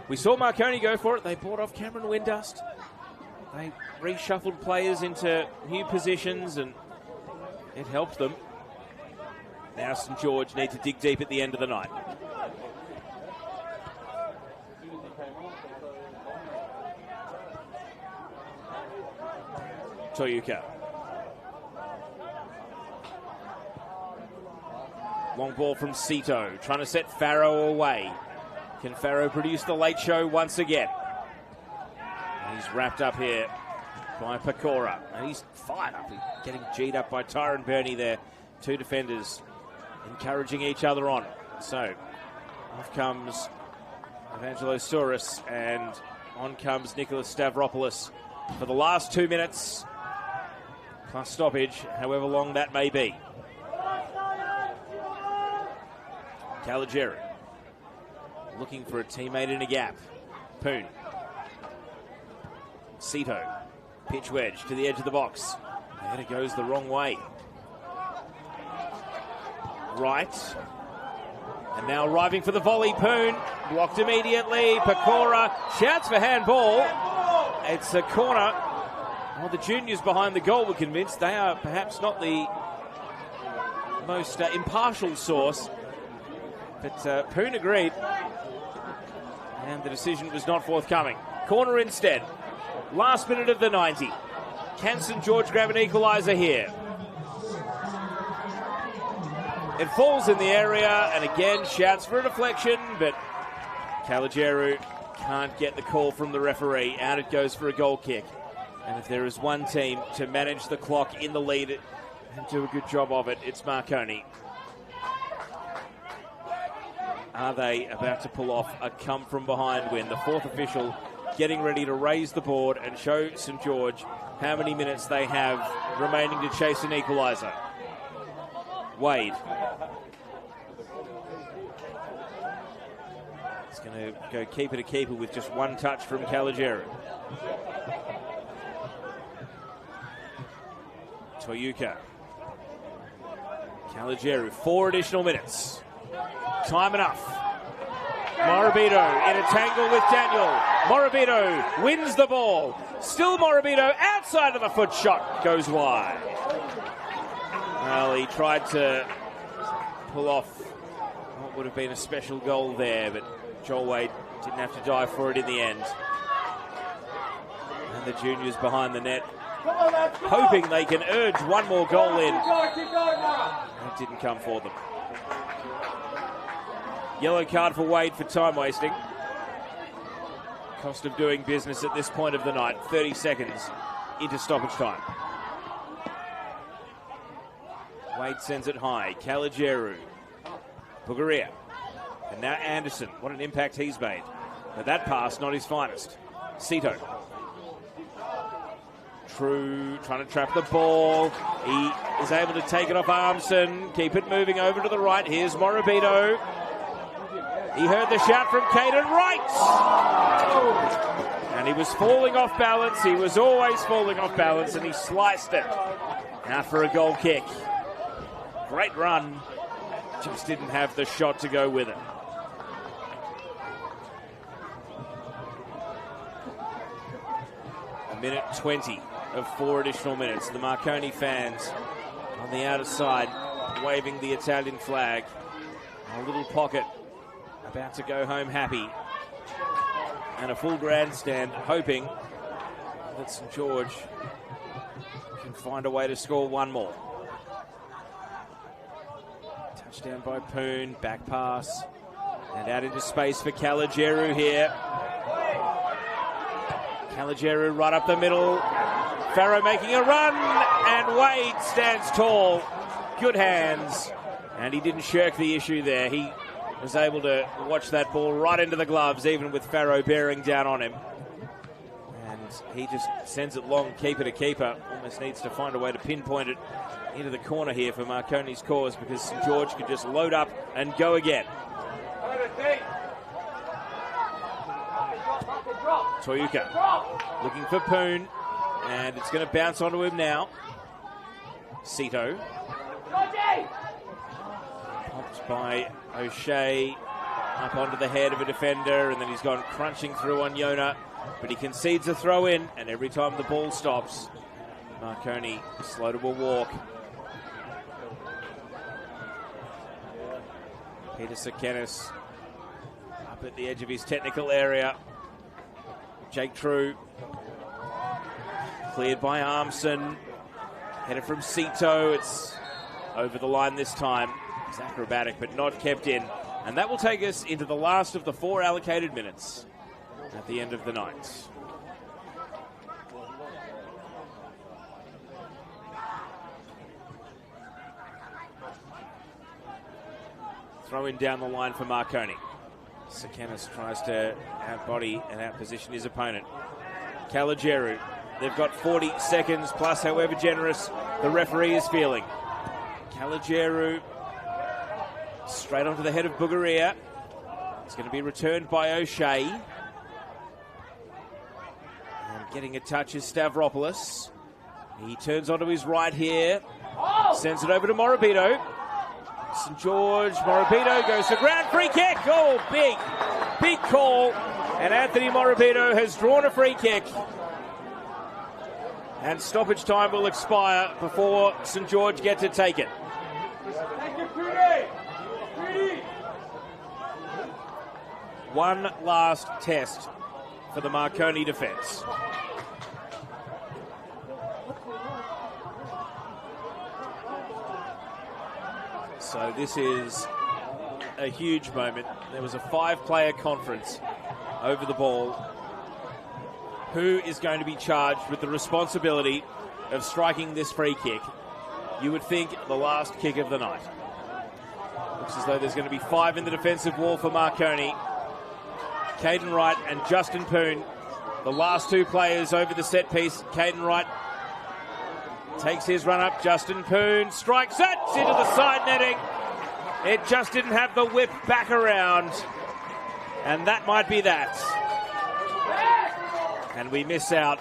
We saw Marconi go for it. They brought off Cameron Windust. They reshuffled players into new positions, and it helped them. Now St George need to dig deep at the end of the night. Toyuka. Long ball from Sito, trying to set Farrow away. Can Farrow produce the late show once again? He's wrapped up here by Pecora. And he's fired up. He's getting G'd up by Tyron Burney there. Two defenders encouraging each other on. So, Off comes Evangelos and on comes Nicholas Stavropoulos for the last 2 minutes, plus stoppage, however long that may be. Caligiero looking for a teammate in a gap. Poon. Cito. Pitch wedge to the edge of the box. And it goes the wrong way. Right. And now arriving for the volley, Poon. Blocked immediately. Pecora shouts for handball. It's a corner. Well, the juniors behind the goal were convinced they are perhaps not the most impartial source. But Poon agreed. And the decision was not forthcoming. Corner instead. Last minute of the 90. Can St George grab an equaliser here? It falls in the area, and again shouts for a deflection, but Caligiero can't get the call from the referee. Out it goes for a goal kick. And if there is one team to manage the clock in the lead and do a good job of it, it's Marconi. Are they about to pull off a come-from-behind win? The fourth official getting ready to raise the board and show St George how many minutes they have remaining to chase an equaliser. Wade. It's going to go keeper to keeper with just one touch from Caligiero. Toyuka. Caligiero, 4 additional minutes. Time enough. Morabito in a tangle with Daniel. Morabito wins the ball. Still Morabito outside of the foot shot. Goes wide. Well, he tried to pull off what would have been a special goal there, but Joel Wade didn't have to dive for it in the end. And the juniors behind the net, hoping they can urge one more goal in. It didn't come for them. Yellow card for Wade for time wasting. Cost of doing business at this point of the night. 30 seconds into stoppage time. Wade sends it high. Caligiero. Pugaria. And now Anderson. What an impact he's made. But that pass, not his finest. Cito. True, trying to trap the ball. He is able to take it off Armson. Keep it moving over to the right. Here's Morabito. He heard the shout from Caden Wright. And he was falling off balance. He was always falling off balance, and he sliced it. Now for a goal kick. Great run. Just didn't have the shot to go with it. A minute 20 of 4 additional minutes. The Marconi fans on the outer side waving the Italian flag. A little pocket about to go home happy. And a full grandstand hoping that St George can find a way to score one more. Touchdown by Poon, back pass, and out into space for Caligiero here. Caligiero right up the middle. Farrow making a run, and Wade stands tall. Good hands, and he didn't shirk the issue there. He was able to watch that ball right into the gloves, even with Farrow bearing down on him. And he just sends it long, keeper to keeper. Almost needs to find a way to pinpoint it into the corner here for Marconi's cause, because St George could just load up and go again. Toyuka looking for Poon, and it's going to bounce onto him now. Cito. Popped by O'Shea up onto the head of a defender, and then he's gone crunching through on Yona, but he concedes a throw in, and every time the ball stops, Marconi slow to a walk. Peter Sekenis up at the edge of his technical area. Jake True cleared by Armson. Header from Cito. It's over the line this time. It's acrobatic but not kept in. And that will take us into the last of the 4 allocated minutes at the end of the night. Throw in down the line for Marconi. Sakanis tries to outbody and outposition his opponent. Caligeru. They've got 40 seconds plus however generous the referee is feeling. Caligeru straight onto the head of Bugaria. It's going to be returned by O'Shea. And getting a touch is Stavropoulos. He turns onto his right here. Sends it over to Morabito. St George, Morabito goes to ground, free kick. Oh, big call. And Anthony Morabito has drawn a free kick. And stoppage time will expire before St George get to take it. One last test for the Marconi defence. So this is a huge moment. There was a 5-player conference over the ball. Who is going to be charged with the responsibility of striking this free kick? You would think the last kick of the night. Looks as though there's going to be 5 in the defensive wall for Marconi. Caden Wright and Justin Poon, the last 2 players over the set piece. Caden Wright takes his run up. Justin Poon strikes it into the side netting. It just didn't have the whip back around. And that might be that. And we miss out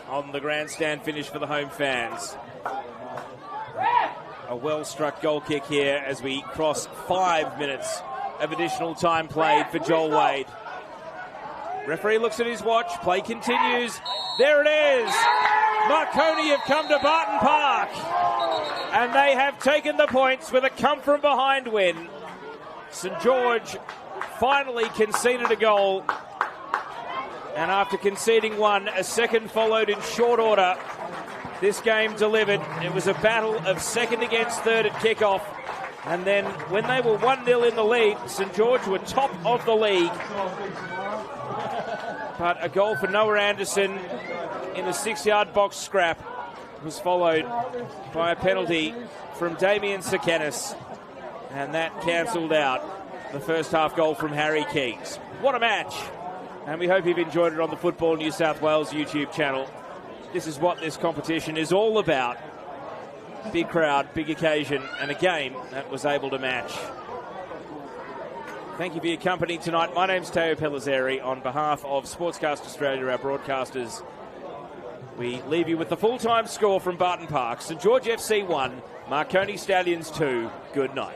on the grandstand finish for the home fans. A well-struck goal kick here as we cross 5 minutes of additional time played for Joel Wade. Referee looks at his watch. Play continues. There it is. Marconi have come to Barton Park. And they have taken the points with a come-from-behind win. St George finally conceded a goal. And after conceding one, a second followed in short order. This game delivered. It was a battle of second against third at kickoff. And then when they were 1-0 in the lead, St George were top of the league. But a goal for Noah Anderson in the 6-yard box scrap was followed by a penalty from Damien Sakanis. And that cancelled out the first half goal from Harry Keys. What a match! And we hope you've enjoyed it on the Football New South Wales YouTube channel. This is what this competition is all about. Big crowd, big occasion, and a game that was able to match. Thank you for your company tonight. My name's Teo Pellizzeri. On behalf of Sportscast Australia, our broadcasters, we leave you with the full-time score from Barton Park. St George FC 1, Marconi Stallions 2. Good night.